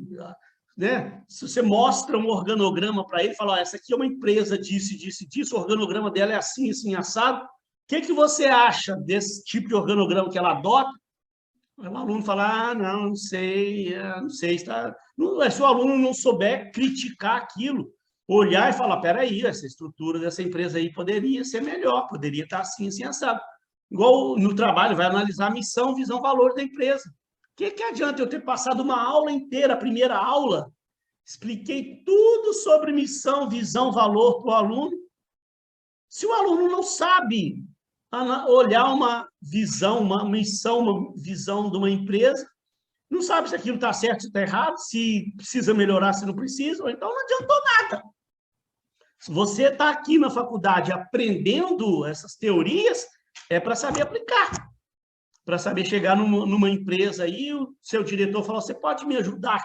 né? Se você mostra um organograma para ele, fala, essa aqui é uma empresa disso, disso, disso, o organograma dela é assim, assim, assado. O que você acha desse tipo de organograma que ela adota? O aluno fala, não sei, não sei. Está... Se o aluno não souber criticar aquilo, olhar e falar, peraí, essa estrutura dessa empresa aí poderia ser melhor, poderia estar assim, assim, assado. Igual no trabalho, vai analisar a missão, visão, valor da empresa. O que adianta eu ter passado uma aula inteira, a primeira aula, expliquei tudo sobre missão, visão, valor para o aluno, se o aluno não sabe olhar uma visão, uma missão, uma visão de uma empresa, não sabe se aquilo está certo, se está errado, se precisa melhorar, se não precisa, ou então não adiantou nada. Se você está aqui na faculdade aprendendo essas teorias, é para saber aplicar, para saber chegar numa empresa aí, o seu diretor fala, você pode me ajudar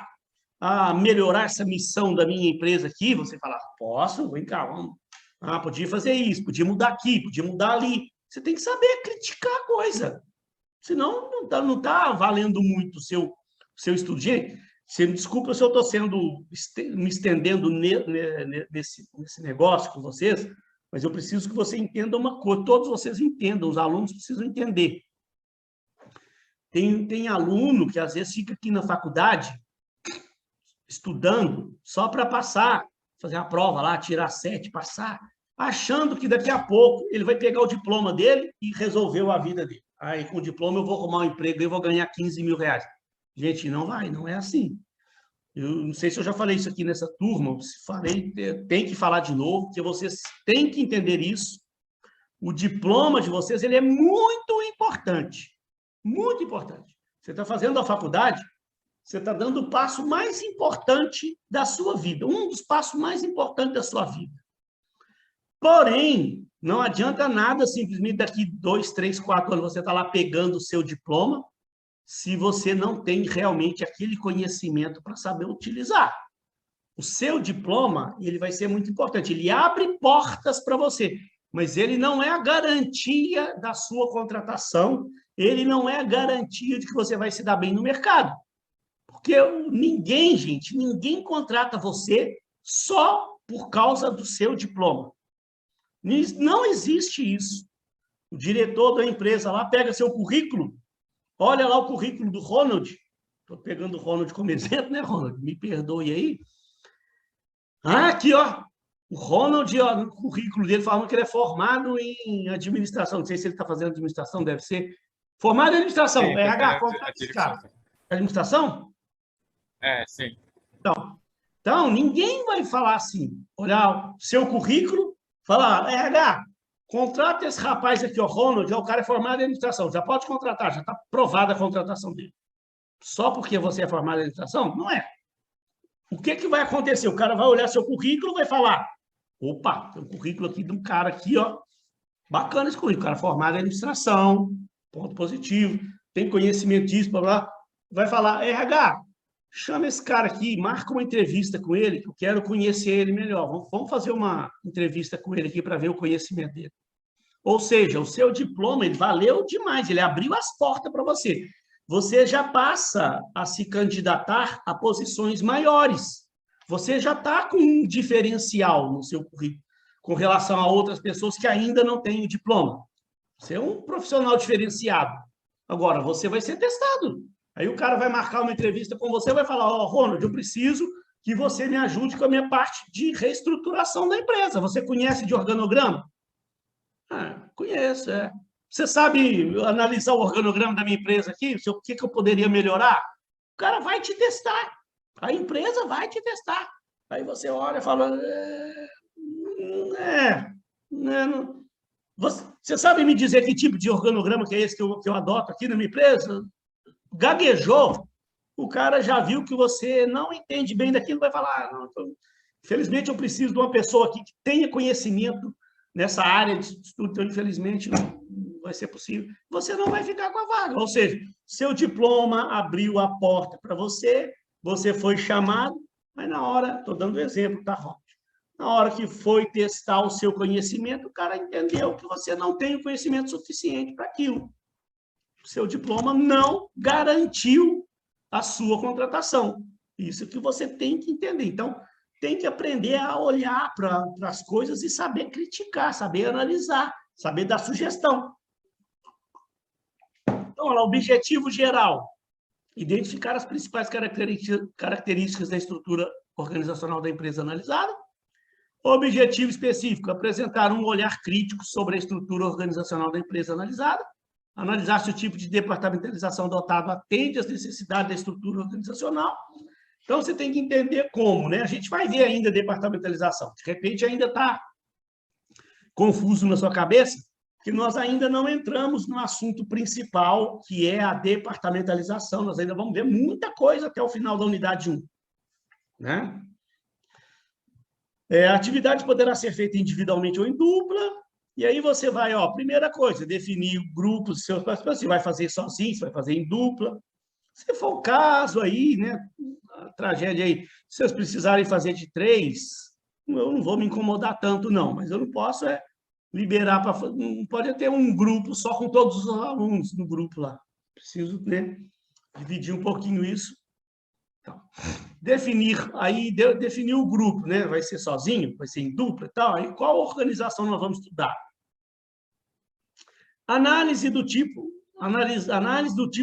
a melhorar essa missão da minha empresa aqui? Você fala, posso, vem cá, vamos. Ah, podia fazer isso, podia mudar aqui, podia mudar ali. Você tem que saber criticar a coisa. Senão, não tá valendo muito o seu estudo. Gente, você me desculpa se eu estou me estendendo nesse negócio com vocês, mas eu preciso que você entenda uma coisa, todos vocês entendam, os alunos precisam entender. Tem aluno que às vezes fica aqui na faculdade estudando só para passar, fazer a prova lá, tirar 7, passar, achando que daqui a pouco ele vai pegar o diploma dele e resolveu a vida dele. Aí, com o diploma, eu vou arrumar um emprego e vou ganhar 15 mil reais. Gente, não vai, não é assim. Eu não sei se eu já falei isso aqui nessa turma, se falei, tem que falar de novo, porque vocês têm que entender isso. O diploma de vocês, ele é muito importante. Muito importante. Você está fazendo a faculdade, você está dando o passo mais importante da sua vida, um dos passos mais importantes da sua vida. Porém, não adianta nada simplesmente daqui 2, 3, 4 anos você está lá pegando o seu diploma, se você não tem realmente aquele conhecimento para saber utilizar. O seu diploma, ele vai ser muito importante, ele abre portas para você, mas ele não é a garantia da sua contratação, ele não é a garantia de que você vai se dar bem no mercado. Porque ninguém, gente, ninguém contrata você só por causa do seu diploma. Não existe isso. O diretor da empresa lá pega seu currículo, olha lá o currículo do Ronald, estou pegando o Ronald como exemplo, né, Ronald? Me perdoe aí. Ah, aqui, ó, o Ronald, ó, no currículo dele, falando que ele é formado em administração. Não sei se ele está fazendo administração, deve ser. Formado em administração, Sim, RH, contrata esse cara. Administração? Sim. Então, ninguém vai falar assim, olhar o seu currículo, falar, RH, contrata esse rapaz aqui, o Ronald, o cara é formado em administração, já pode contratar, já está provada a contratação dele. Só porque você é formado em administração? Não é. O que vai acontecer? O cara vai olhar seu currículo e vai falar, opa, tem um currículo aqui de um cara aqui, ó, bacana esse currículo, cara formado em administração, ponto positivo, tem conhecimento disso, blá, blá. Vai falar, RH, chama esse cara aqui, marca uma entrevista com ele, que eu quero conhecer ele melhor. Vamos fazer uma entrevista com ele aqui para ver o conhecimento dele. Ou seja, o seu diploma, ele valeu demais, ele abriu as portas para você. Você já passa a se candidatar a posições maiores. Você já está com um diferencial no seu currículo, com relação a outras pessoas que ainda não têm o diploma. Você é um profissional diferenciado. Agora, você vai ser testado. Aí o cara vai marcar uma entrevista com você e vai falar, ó, Ronald, eu preciso que você me ajude com a minha parte de reestruturação da empresa. Você conhece de organograma? Ah, conheço, é. Você sabe analisar o organograma da minha empresa aqui? O que eu poderia melhorar? O cara vai te testar. A empresa vai te testar. Aí você olha e fala... Você sabe me dizer que tipo de organograma que é esse que eu adoto aqui na minha empresa? Gaguejou, o cara já viu que você não entende bem daquilo, vai falar, não, infelizmente eu preciso de uma pessoa aqui que tenha conhecimento nessa área de estudo, então infelizmente não vai ser possível. Você não vai ficar com a vaga, ou seja, seu diploma abriu a porta para você, você foi chamado, mas na hora, estou dando exemplo, tá, Ron? Na hora que foi testar o seu conhecimento, o cara entendeu que você não tem o conhecimento suficiente para aquilo. O seu diploma não garantiu a sua contratação. Isso que você tem que entender. Então, tem que aprender a olhar para as coisas e saber criticar, saber analisar, saber dar sugestão. Então, olha lá, objetivo geral. Identificar as principais características da estrutura organizacional da empresa analisada. Objetivo específico, apresentar um olhar crítico sobre a estrutura organizacional da empresa analisada. Analisar se o tipo de departamentalização adotado atende às necessidades da estrutura organizacional. Então, você tem que entender como, né? A gente vai ver ainda a departamentalização. De repente, ainda está confuso na sua cabeça, que nós ainda não entramos no assunto principal, que é a departamentalização. Nós ainda vamos ver muita coisa até o final da unidade 1. Né? A atividade poderá ser feita individualmente ou em dupla. E aí você vai, primeira coisa, definir o grupo dos seus participantes. Você vai fazer sozinho, você vai fazer em dupla. Se for o caso aí, né, a tragédia aí, se vocês precisarem fazer de 3, eu não vou me incomodar tanto, não, mas eu não posso liberar para... Não pode ter um grupo só com todos os alunos no grupo lá. Preciso, né, dividir um pouquinho isso. Então, definir o grupo, né? Vai ser sozinho, vai ser em dupla e tal. Aí qual organização nós vamos estudar? Análise do tipo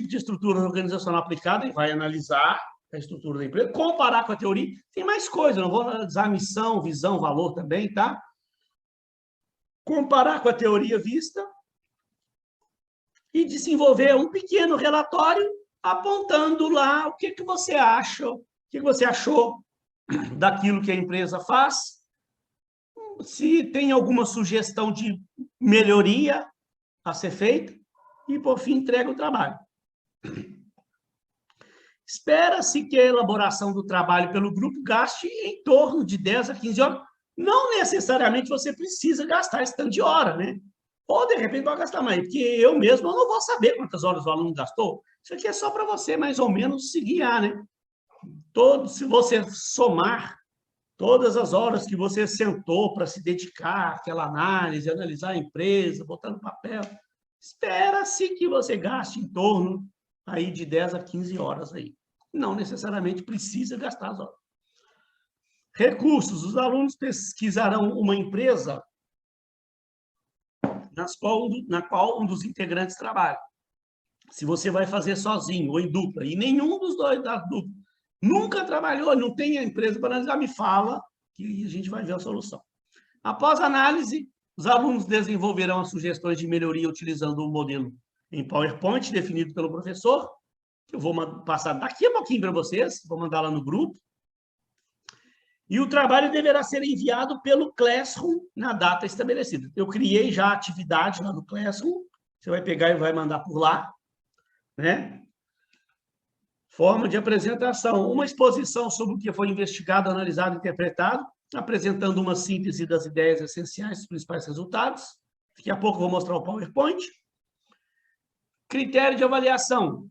de estrutura organizacional aplicada, e vai analisar a estrutura da empresa, comparar com a teoria. Tem mais coisa, não vou analisar missão, visão, valor também, tá? Comparar com a teoria vista e desenvolver um pequeno relatório apontando lá o que você acha, o que você achou daquilo que a empresa faz, se tem alguma sugestão de melhoria a ser feita, e, por fim, entrega o trabalho. Espera-se que a elaboração do trabalho pelo grupo gaste em torno de 10 a 15 horas. Não necessariamente você precisa gastar esse tanto de hora, né? Ou, de repente, vai gastar mais, porque eu mesmo não vou saber quantas horas o aluno gastou. Isso aqui é só para você, mais ou menos, se guiar, né? Se você somar todas as horas que você sentou para se dedicar àquela análise, analisar a empresa, botar no papel, espera-se que você gaste em torno aí de 10 a 15 horas aí. Não necessariamente precisa gastar as horas. Recursos. Os alunos pesquisarão uma empresa na qual um dos integrantes trabalha. Se você vai fazer sozinho ou em dupla, e nenhum dos dois da dupla nunca trabalhou, não tem a empresa para analisar, me fala que a gente vai ver a solução. Após a análise, os alunos desenvolverão as sugestões de melhoria utilizando um modelo em PowerPoint definido pelo professor. Eu vou passar daqui a pouquinho para vocês, vou mandar lá no grupo. E o trabalho deverá ser enviado pelo Classroom na data estabelecida. Eu criei já a atividade lá no Classroom, você vai pegar e vai mandar por lá, né? Forma de apresentação. Uma exposição sobre o que foi investigado, analisado e interpretado, apresentando uma síntese das ideias essenciais dos principais resultados. Daqui a pouco eu vou mostrar o PowerPoint. Critério de avaliação.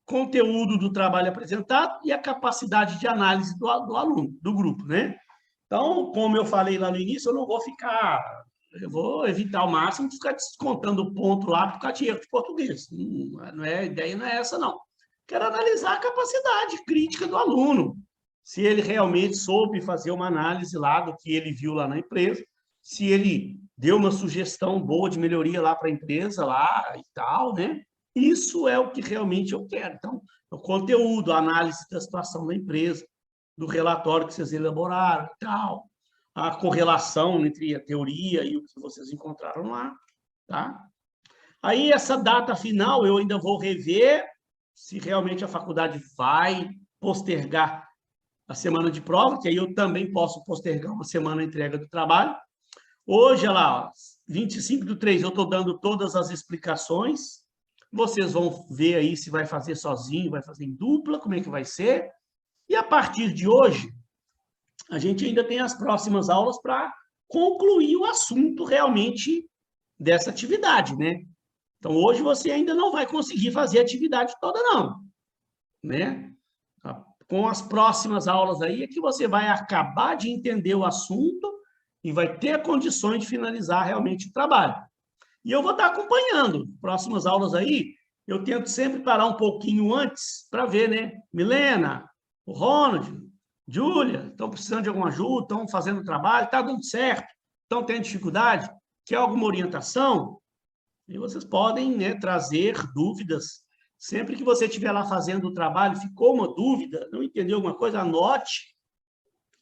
Conteúdo do trabalho apresentado e a capacidade de análise do aluno, do grupo, né? Então, como eu falei lá no início, eu vou evitar ao máximo de ficar descontando ponto lá por causa de erro de português. A ideia não é essa, não. Quero analisar a capacidade crítica do aluno, se ele realmente soube fazer uma análise lá do que ele viu lá na empresa, se ele deu uma sugestão boa de melhoria lá para a empresa lá e tal, né? Isso é o que realmente eu quero. Então, o conteúdo, a análise da situação da empresa, do relatório que vocês elaboraram e tal, a correlação entre a teoria e o que vocês encontraram lá, tá? Aí, essa data final, eu ainda vou rever se realmente a faculdade vai postergar a semana de prova, que aí eu também posso postergar uma semana a entrega do trabalho. Hoje, olha lá, 25/3, eu estou dando todas as explicações. Vocês vão ver aí se vai fazer sozinho, vai fazer em dupla, como é que vai ser. E a partir de hoje, a gente ainda tem as próximas aulas para concluir o assunto realmente dessa atividade, né? Então, hoje você ainda não vai conseguir fazer a atividade toda, não, né? Com as próximas aulas aí é que você vai acabar de entender o assunto e vai ter condições de finalizar realmente o trabalho. E eu vou estar acompanhando. Próximas aulas aí, eu tento sempre parar um pouquinho antes para ver, né? Milena, o Ronald, Júlia, estão precisando de alguma ajuda, estão fazendo trabalho, está dando certo, estão tendo dificuldade, quer alguma orientação? E vocês podem, né, trazer dúvidas. Sempre que você estiver lá fazendo o trabalho, ficou uma dúvida, não entendeu alguma coisa, anote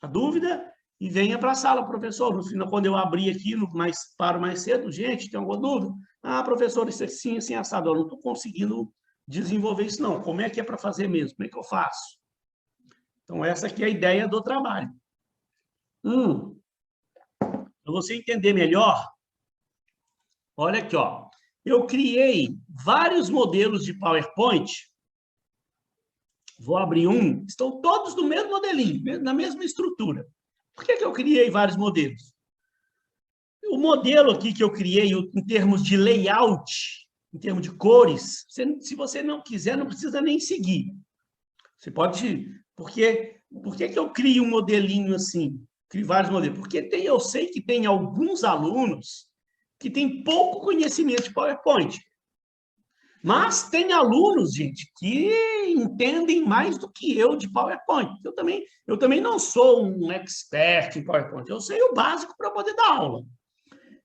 a dúvida e venha para a sala, professor. No final, quando eu abrir aqui, paro mais cedo, gente, tem alguma dúvida? Ah, professor, isso assim, assim, assado, eu não estou conseguindo desenvolver isso, não. Como é que é para fazer mesmo? Como é que eu faço? Então, essa aqui é a ideia do trabalho. Para você entender melhor, olha aqui, ó. Eu criei vários modelos de PowerPoint. Vou abrir um. Estão todos no mesmo modelinho, na mesma estrutura. Por que eu criei vários modelos? O modelo aqui que eu criei, em termos de layout, em termos de cores, se você não quiser, não precisa nem seguir. Você pode... Por que eu crio um modelinho assim? Crio vários modelos. Porque eu sei que tem alguns alunos que têm pouco conhecimento de PowerPoint. Mas tem alunos, gente, que entendem mais do que eu de PowerPoint. Eu também não sou um expert em PowerPoint. Eu sei o básico para poder dar aula.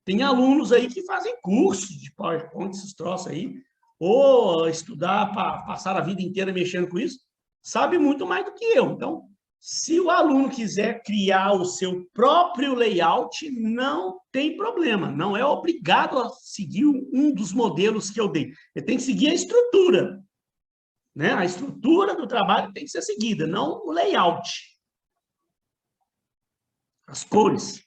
Tem alunos aí que fazem cursos de PowerPoint, esses troços aí, ou estudar, passar a vida inteira mexendo com isso, sabe muito mais do que eu. Então, se o aluno quiser criar o seu próprio layout, não tem problema. Não é obrigado a seguir um dos modelos que eu dei. Ele tem que seguir a estrutura, né? A estrutura do trabalho tem que ser seguida, não o layout. As cores.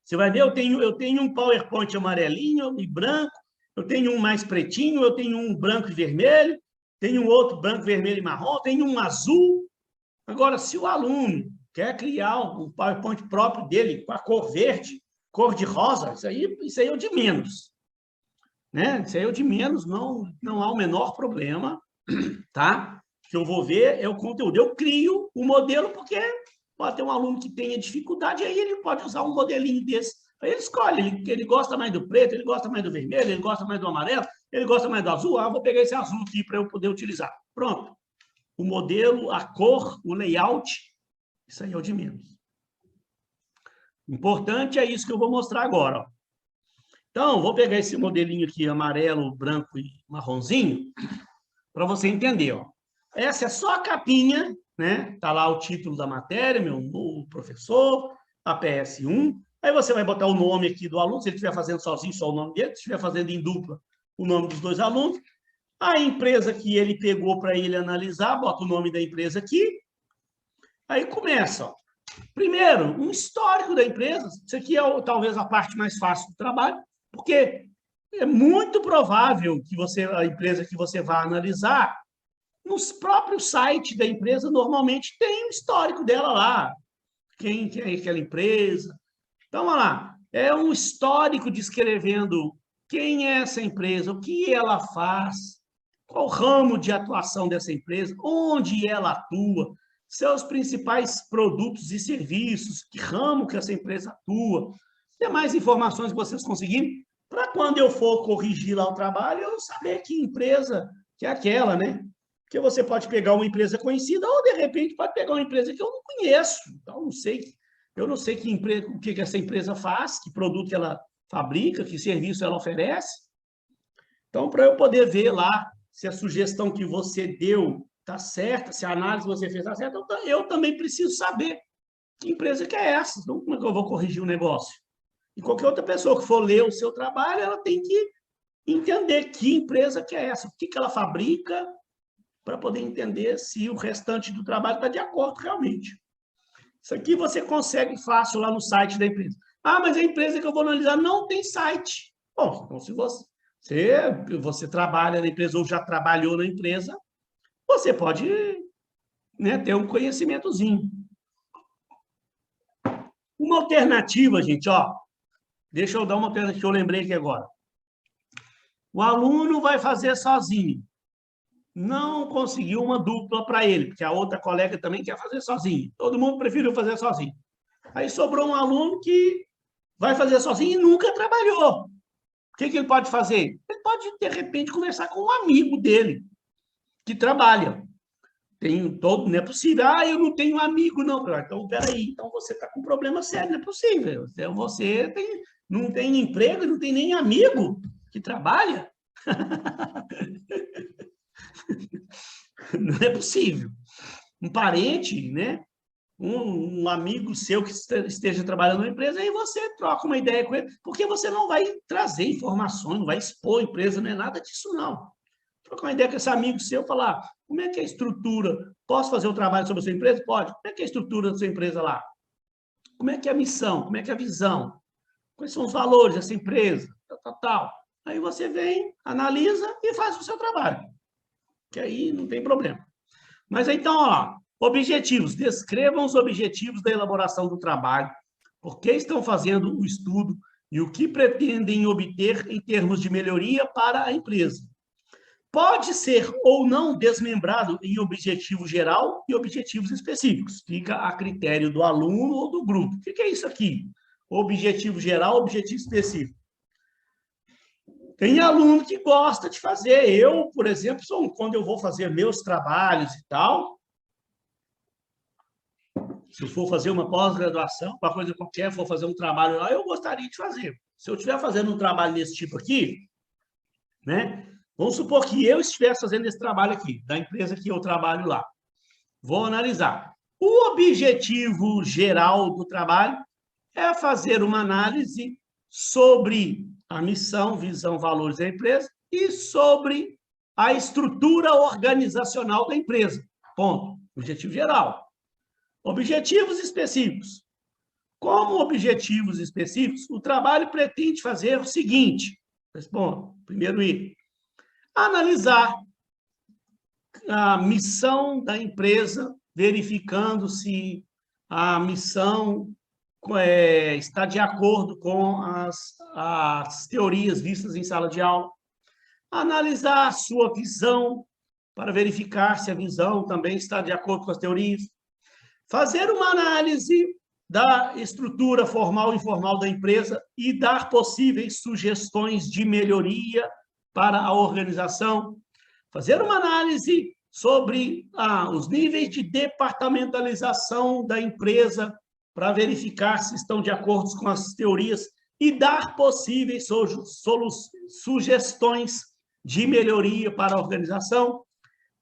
Você vai ver, eu tenho um PowerPoint amarelinho e branco, eu tenho um mais pretinho, eu tenho um branco e vermelho, tenho um outro branco, vermelho e marrom, tenho um azul. Agora, se o aluno quer criar um PowerPoint próprio dele, com a cor verde, cor de rosa, isso aí é o de menos. Né? Isso aí é o de menos, não há o menor problema, tá? O que eu vou ver é o conteúdo. Eu crio o modelo porque pode ter um aluno que tenha dificuldade, aí ele pode usar um modelinho desse. Aí ele escolhe, ele gosta mais do preto, ele gosta mais do vermelho, ele gosta mais do amarelo, ele gosta mais do azul. Ah, vou pegar esse azul aqui para eu poder utilizar. Pronto. O modelo, a cor, o layout, isso aí é o de menos. Importante é isso que eu vou mostrar agora. Ó. Então, vou pegar esse modelinho aqui, amarelo, branco e marronzinho, para você entender. Ó. Essa é só a capinha, né? Está lá o título da matéria, o professor, a PS1. Aí você vai botar o nome aqui do aluno, se ele estiver fazendo sozinho, só o nome dele, se estiver fazendo em dupla, o nome dos dois alunos. A empresa que ele pegou para ele analisar, bota o nome da empresa aqui. Aí começa. Ó. Primeiro, um histórico da empresa. Isso aqui é talvez a parte mais fácil do trabalho, porque é muito provável que a empresa que você vai analisar, nos próprios sites da empresa, normalmente tem o histórico dela lá. Quem é aquela empresa. Então, olha lá. É um histórico descrevendo quem é essa empresa, o que ela faz, qual o ramo de atuação dessa empresa, onde ela atua, seus principais produtos e serviços, que ramo que essa empresa atua, demais informações que vocês conseguirem, para quando eu for corrigir lá o trabalho, eu saber que empresa que é aquela, né? Porque você pode pegar uma empresa conhecida ou, de repente, pode pegar uma empresa que eu não conheço. Então, eu não sei o que essa empresa faz, que produto ela fabrica, que serviço ela oferece. Então, para eu poder ver lá se a sugestão que você deu está certa, se a análise que você fez está certa, eu também preciso saber que empresa que é essa, então como é que eu vou corrigir o negócio? E qualquer outra pessoa que for ler o seu trabalho, ela tem que entender que empresa que é essa, o que ela fabrica, para poder entender se o restante do trabalho está de acordo realmente. Isso aqui você consegue fácil lá no site da empresa. Ah, mas a empresa que eu vou analisar não tem site. Bom, então se você trabalha na empresa ou já trabalhou na empresa, você pode, né, ter um conhecimentozinho. Uma alternativa, gente, ó, deixa eu dar uma alternativa que eu lembrei aqui agora. O aluno vai fazer sozinho. Não conseguiu uma dupla para ele, porque a outra colega também quer fazer sozinho. Todo mundo preferiu fazer sozinho. Aí sobrou um aluno que vai fazer sozinho e nunca trabalhou. O que ele pode fazer? Ele pode, de repente, conversar com um amigo dele que trabalha. Não é possível. Ah, eu não tenho amigo, não. Então, peraí, então você está com um problema sério, não é possível. Você não tem emprego, não tem nem amigo que trabalha. Não é possível. Um parente, né? Um amigo seu que esteja trabalhando na empresa, aí você troca uma ideia com ele, porque você não vai trazer informações, não vai expor a empresa, não é nada disso, não. Trocar uma ideia com esse amigo seu, falar, como é que é a estrutura? Posso fazer um trabalho sobre a sua empresa? Pode. Como é que é a estrutura da sua empresa lá? Como é que é a missão? Como é que é a visão? Quais são os valores dessa empresa? Tal. Aí você vem, analisa e faz o seu trabalho. Que aí não tem problema. Mas então, ó, objetivos. Descrevam os objetivos da elaboração do trabalho, por que estão fazendo o estudo e o que pretendem obter em termos de melhoria para a empresa. Pode ser ou não desmembrado em objetivo geral e objetivos específicos. Fica a critério do aluno ou do grupo. O que é isso aqui? Objetivo geral, objetivo específico. Tem aluno que gosta de fazer. Eu, por exemplo, quando eu vou fazer meus trabalhos e tal, se eu for fazer uma pós-graduação, uma coisa qualquer, for fazer um trabalho lá, eu gostaria de fazer. Se eu estiver fazendo um trabalho desse tipo aqui, né? Vamos supor que eu estivesse fazendo esse trabalho aqui, da empresa que eu trabalho lá. Vou analisar. O objetivo geral do trabalho é fazer uma análise sobre a missão, visão, valores da empresa e sobre a estrutura organizacional da empresa. Ponto. Objetivo geral. Objetivos específicos. Como objetivos específicos, o trabalho pretende fazer o seguinte. Respondo. Primeiro item. Analisar a missão da empresa, verificando se a missão está de acordo com as teorias vistas em sala de aula. Analisar a sua visão, para verificar se a visão também está de acordo com as teorias. Fazer uma análise da estrutura formal e informal da empresa e dar possíveis sugestões de melhoria para a organização. Fazer uma análise sobre os níveis de departamentalização da empresa para verificar se estão de acordo com as teorias e dar possíveis sugestões de melhoria para a organização.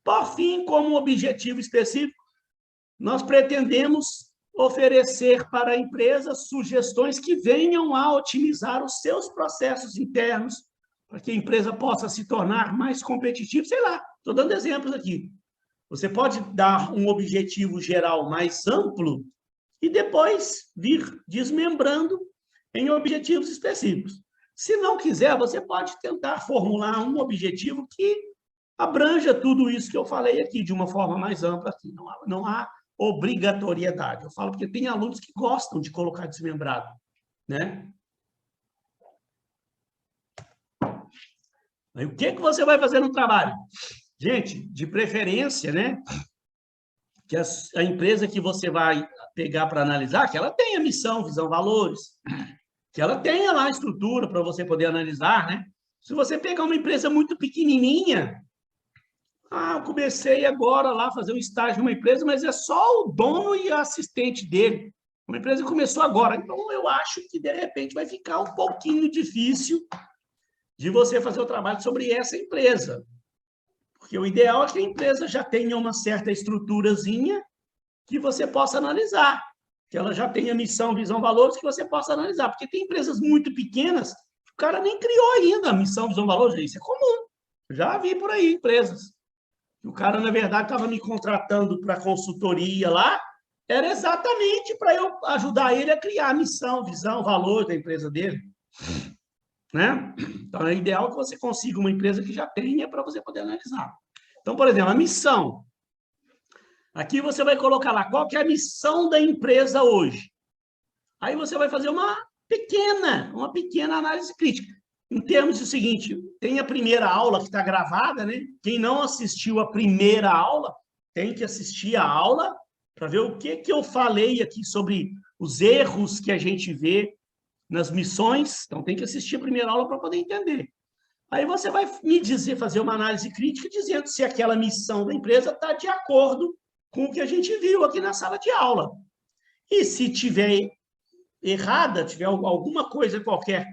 Por fim, como objetivo específico, nós pretendemos oferecer para a empresa sugestões que venham a otimizar os seus processos internos, para que a empresa possa se tornar mais competitiva. Sei lá, estou dando exemplos aqui. Você pode dar um objetivo geral mais amplo e depois vir desmembrando em objetivos específicos. Se não quiser, você pode tentar formular um objetivo que abranja tudo isso que eu falei aqui, de uma forma mais ampla aqui. Não há obrigatoriedade. Eu falo porque tem alunos que gostam de colocar desmembrado, né? Aí, o que você vai fazer no trabalho? Gente, de preferência, né? Que a empresa que você vai pegar para analisar, que ela tenha missão, visão, valores, que ela tenha lá a estrutura para você poder analisar, né? Se você pegar uma empresa muito pequenininha, eu comecei agora lá a fazer um estágio numa empresa, mas é só o dono e a assistente dele. Uma empresa que começou agora. Então, eu acho que, de repente, vai ficar um pouquinho difícil de você fazer o trabalho sobre essa empresa. Porque o ideal é que a empresa já tenha uma certa estruturazinha que você possa analisar. Que ela já tenha missão, visão, valores, que você possa analisar. Porque tem empresas muito pequenas, o cara nem criou ainda a missão, visão, valores. Isso é comum. Já vi por aí empresas. O cara, na verdade, estava me contratando para consultoria lá, era exatamente para eu ajudar ele a criar a missão, visão, valor da empresa dele. Né? Então, é ideal que você consiga uma empresa que já tenha para você poder analisar. Então, por exemplo, a missão. Aqui você vai colocar lá qual que é a missão da empresa hoje. Aí você vai fazer uma pequena análise crítica. Em termos do seguinte, tem a primeira aula que está gravada, né? Quem não assistiu a primeira aula, tem que assistir a aula para ver o que eu falei aqui sobre os erros que a gente vê nas missões. Então, tem que assistir a primeira aula para poder entender. Aí você vai me dizer, fazer uma análise crítica, dizendo se aquela missão da empresa está de acordo com o que a gente viu aqui na sala de aula. E se tiver errada, tiver alguma coisa qualquer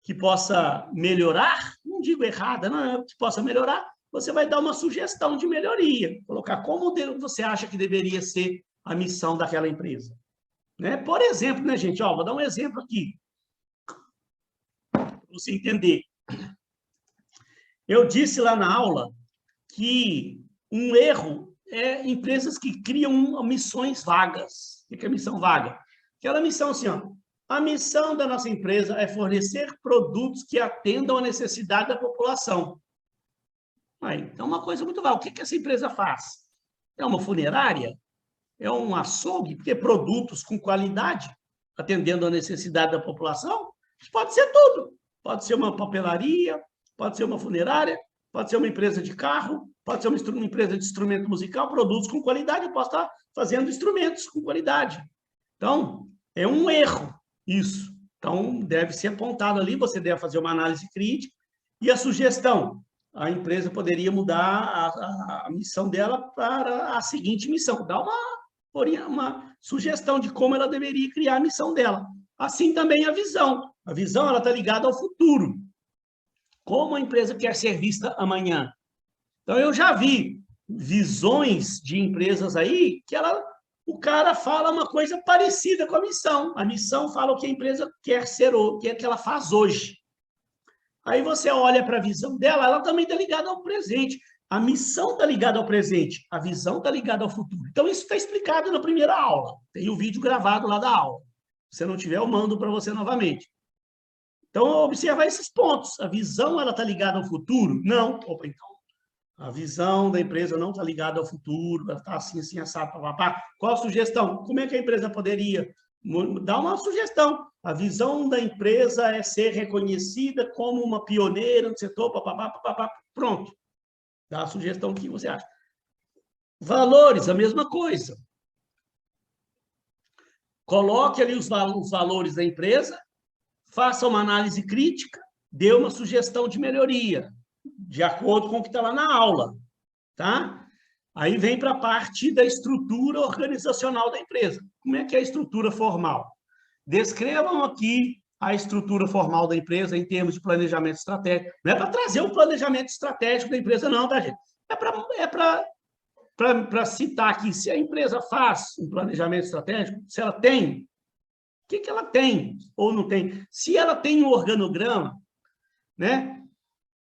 que possa melhorar, não digo errada, não, que possa melhorar, você vai dar uma sugestão de melhoria, colocar como você acha que deveria ser a missão daquela empresa. Né? Por exemplo, né, gente? Ó, vou dar um exemplo aqui, para você entender. Eu disse lá na aula que um erro é empresas que criam missões vagas. O que é missão vaga? Aquela missão assim, ó, a missão da nossa empresa é fornecer produtos que atendam a necessidade da população. Então, uma coisa muito vaga. O que essa empresa faz? É uma funerária? É um açougue? Porque produtos com qualidade, atendendo a necessidade da população, pode ser tudo. Pode ser uma papelaria, pode ser uma funerária, pode ser uma empresa de carro, pode ser uma empresa de instrumento musical, produtos com qualidade, eu posso estar fazendo instrumentos com qualidade. Então, é um erro isso. Então, deve ser apontado ali, você deve fazer uma análise crítica. E a sugestão, a empresa poderia mudar a missão dela para a seguinte missão, dar uma sugestão de como ela deveria criar a missão dela. Assim também a visão. A visão está ligada ao futuro. Como a empresa quer ser vista amanhã. Então, eu já vi visões de empresas aí que o cara fala uma coisa parecida com a missão. A missão fala o que a empresa quer ser, o que ela faz hoje. Aí você olha para a visão dela, ela também está ligada ao presente. A missão está ligada ao presente, a visão está ligada ao futuro. Então, isso está explicado na primeira aula. Tem o vídeo gravado lá da aula. Se não tiver, eu mando para você novamente. Então, observar esses pontos. A visão está ligada ao futuro? Não. Opa, então, a visão da empresa não está ligada ao futuro, ela está assim, assim, assado, papapá. Qual a sugestão? Como é que a empresa poderia dar uma sugestão? A visão da empresa é ser reconhecida como uma pioneira no setor, papapá, papapá. Pronto. Dá a sugestão que você acha. Valores, a mesma coisa. Coloque ali os valores da empresa, faça uma análise crítica, dê uma sugestão de melhoria, de acordo com o que está lá na aula, tá? Aí vem para a parte da estrutura organizacional da empresa. Como é que é a estrutura formal? Descrevam aqui a estrutura formal da empresa em termos de planejamento estratégico. Não é para trazer o planejamento estratégico da empresa, não, tá, gente? É para citar aqui, se a empresa faz um planejamento estratégico, se ela tem, o que ela tem ou não tem? Se ela tem um organograma, né?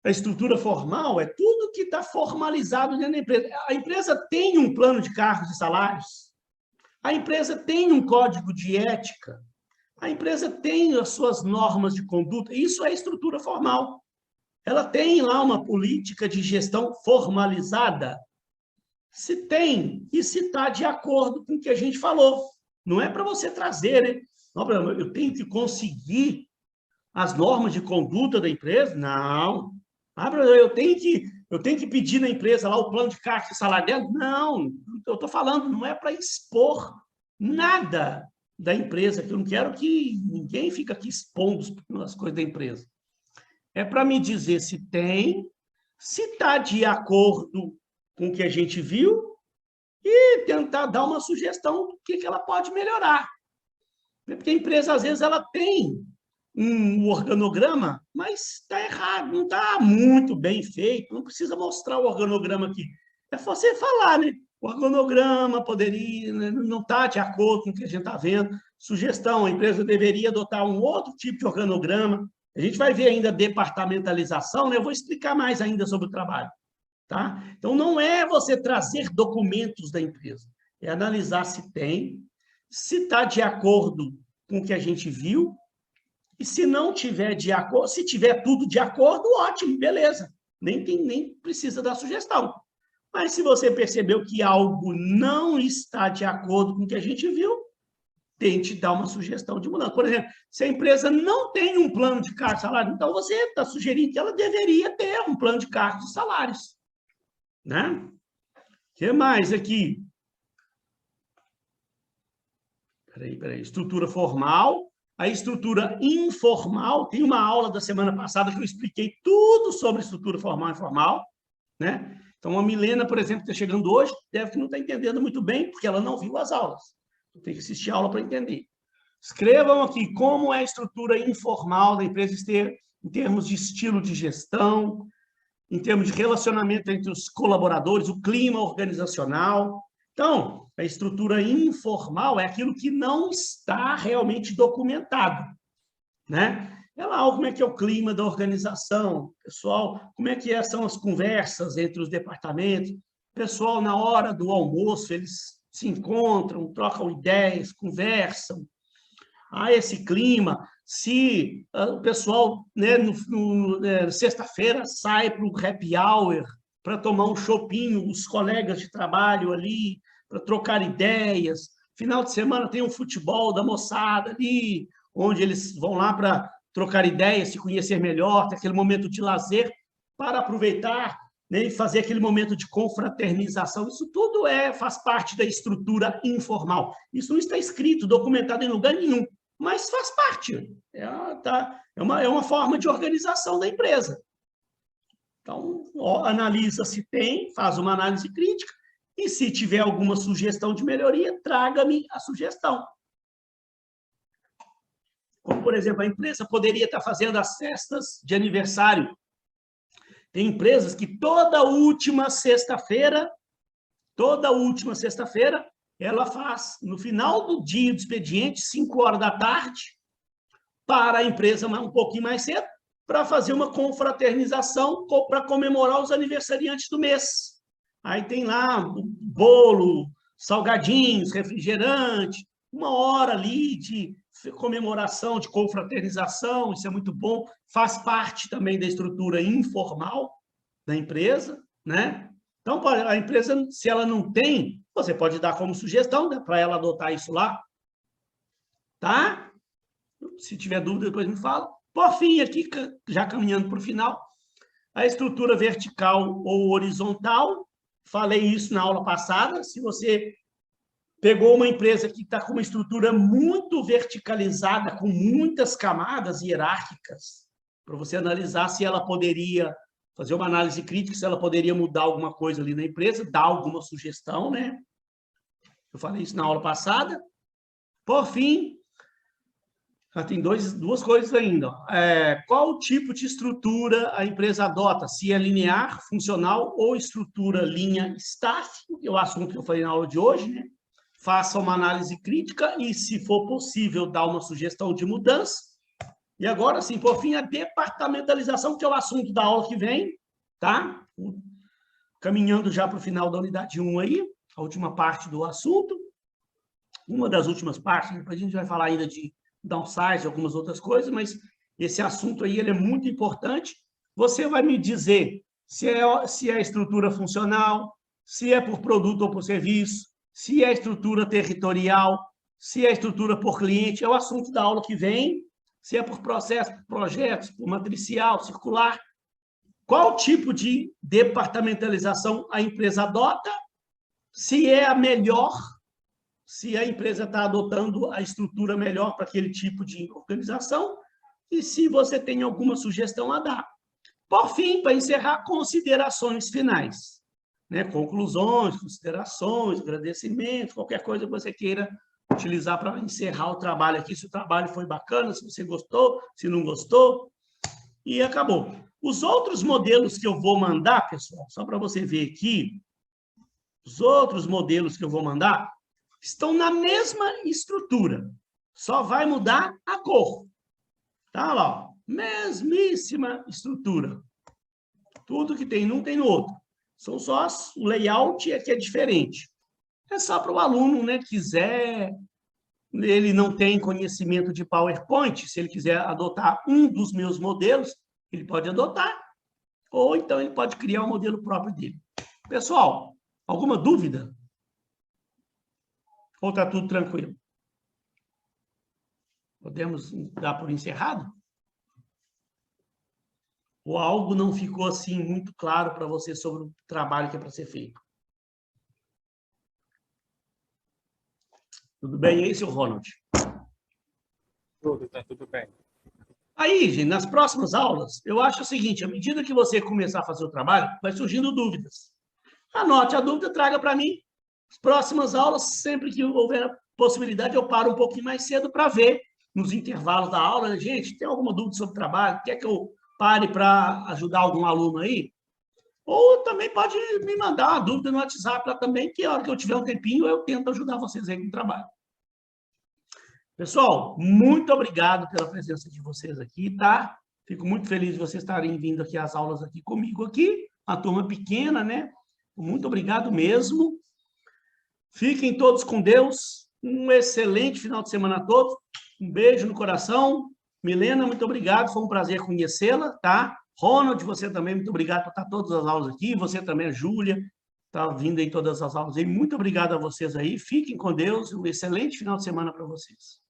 A estrutura formal é tudo que está formalizado dentro da empresa. A empresa tem um plano de cargos e salários, a empresa tem um código de ética, a empresa tem as suas normas de conduta, isso é estrutura formal. Ela tem lá uma política de gestão formalizada. Se tem e se está de acordo com o que a gente falou. Não é para você trazer, né? Não, eu tenho que conseguir as normas de conduta da empresa? Não. Eu tenho que pedir na empresa lá o plano de cargos e salário dela? Não. Eu estou falando, não é para expor nada da empresa, que eu não quero que ninguém fique aqui expondo as coisas da empresa. É para me dizer se tem, se está de acordo com o que a gente viu e tentar dar uma sugestão do que ela pode melhorar. Porque a empresa, às vezes, ela tem um organograma, mas está errado, não está muito bem feito, não precisa mostrar o organograma aqui. É você falar, né? O organograma poderia, né, não está de acordo com o que a gente está vendo. Sugestão, a empresa deveria adotar um outro tipo de organograma. A gente vai ver ainda a departamentalização, né? Eu vou explicar mais ainda sobre o trabalho. tá? Então, não é você trazer documentos da empresa, é analisar se tem, se está de acordo com o que a gente viu, e se não tiver de acordo, se tiver tudo de acordo, ótimo, beleza. Nem precisa dar sugestão. Mas se você percebeu que algo não está de acordo com o que a gente viu, tente dar uma sugestão de mudança. Por exemplo, se a empresa não tem um plano de cargos e salários, então você está sugerindo que ela deveria ter um plano de cargos e salários. Né? O que mais aqui? Peraí. Estrutura formal. A estrutura informal, tem uma aula da semana passada que eu expliquei tudo sobre estrutura formal e informal, né? Então, a Milena, por exemplo, que está chegando hoje, deve que não está entendendo muito bem, porque ela não viu as aulas. Tem que assistir a aula para entender. Escrevam aqui como é a estrutura informal da empresa em termos de estilo de gestão, em termos de relacionamento entre os colaboradores, o clima organizacional. Então, a estrutura informal é aquilo que não está realmente documentado, né? É lá como é que é o clima da organização, pessoal, como é que são as conversas entre os departamentos, pessoal, na hora do almoço, eles se encontram, trocam ideias, conversam. Esse clima, se o pessoal, né, sexta-feira, sai para o happy hour, para tomar um chopinho, os colegas de trabalho ali, para trocar ideias. Final de semana tem um futebol da moçada ali, onde eles vão lá para trocar ideias, se conhecer melhor, ter aquele momento de lazer, para aproveitar, né, e fazer aquele momento de confraternização. Isso tudo faz parte da estrutura informal. Isso não está escrito, documentado em lugar nenhum, mas faz parte. É uma forma de organização da empresa. Então, analisa se tem, faz uma análise crítica, e se tiver alguma sugestão de melhoria, traga-me a sugestão. Como, por exemplo, a empresa poderia estar fazendo as festas de aniversário. Tem empresas que toda última sexta-feira, ela faz, no final do dia do expediente, 5 horas da tarde, para a empresa um pouquinho mais cedo, para fazer uma confraternização para comemorar os aniversariantes do mês. Aí tem lá bolo, salgadinhos, refrigerante, 1 hora ali de comemoração, de confraternização, isso é muito bom, faz parte também da estrutura informal da empresa, né? Então, a empresa, se ela não tem, você pode dar como sugestão, né, para ela adotar isso lá, tá? Se tiver dúvida, depois me fala. Por fim, aqui, já caminhando para o final, a estrutura vertical ou horizontal, falei isso na aula passada, se você pegou uma empresa que está com uma estrutura muito verticalizada, com muitas camadas hierárquicas, para você analisar se ela poderia fazer uma análise crítica, se ela poderia mudar alguma coisa ali na empresa, dar alguma sugestão, né? Eu falei isso na aula passada. Por fim, tem duas coisas ainda. Qual tipo de estrutura a empresa adota? Se é linear, funcional ou estrutura linha staff, que é o assunto que eu falei na aula de hoje, né? Faça uma análise crítica e, se for possível, dá uma sugestão de mudança. E agora, sim, por fim, a departamentalização, que é o assunto da aula que vem, tá? Caminhando já para o final da unidade 1 aí, a última parte do assunto. Uma das últimas partes, depois a gente vai falar ainda de downsize, algumas outras coisas, mas esse assunto aí ele é muito importante. Você vai me dizer se é estrutura funcional, se é por produto ou por serviço, se é estrutura territorial, se é estrutura por cliente, é o assunto da aula que vem, se é por processo, por projetos, por matricial, circular. Qual tipo de departamentalização a empresa adota? Se é a melhor, se a empresa está adotando a estrutura melhor para aquele tipo de organização, e se você tem alguma sugestão a dar. Por fim, para encerrar, considerações finais. Né? Conclusões, considerações, agradecimentos, qualquer coisa que você queira utilizar para encerrar o trabalho aqui, se o trabalho foi bacana, se você gostou, se não gostou, e acabou. Os outros modelos que eu vou mandar, pessoal, só para você ver aqui, os outros modelos que eu vou mandar estão na mesma estrutura, só vai mudar a cor. Tá lá, ó, mesmíssima estrutura. Tudo que tem num tem no outro. São só o layout é que é diferente. É só para o aluno, né, quiser, ele não tem conhecimento de PowerPoint, se ele quiser adotar um dos meus modelos, ele pode adotar, ou então ele pode criar um modelo próprio dele. Pessoal, alguma dúvida? Ou está tudo tranquilo? Podemos dar por encerrado? Ou algo não ficou assim muito claro para você sobre o trabalho que é para ser feito? Tudo bem aí, seu Ronald? Tudo, tá tudo bem. Aí, gente, nas próximas aulas, eu acho o seguinte, à medida que você começar a fazer o trabalho, vai surgindo dúvidas. Anote a dúvida, traga para mim. As próximas aulas, sempre que houver a possibilidade, eu paro um pouquinho mais cedo para ver nos intervalos da aula, né? Gente, tem alguma dúvida sobre o trabalho? Quer que eu pare para ajudar algum aluno aí? Ou também pode me mandar uma dúvida no WhatsApp lá também, que a hora que eu tiver um tempinho, eu tento ajudar vocês aí com o trabalho. Pessoal, muito obrigado pela presença de vocês aqui, tá? Fico muito feliz de vocês estarem vindo aqui às aulas aqui comigo aqui, uma turma pequena, né? Muito obrigado mesmo. Fiquem todos com Deus. Um excelente final de semana a todos. Um beijo no coração. Milena, muito obrigado. Foi um prazer conhecê-la, tá? Ronald, você também, muito obrigado por estar todas as aulas aqui. Você também, Júlia, está vindo aí todas as aulas aí. Muito obrigado a vocês aí. Fiquem com Deus. Um excelente final de semana para vocês.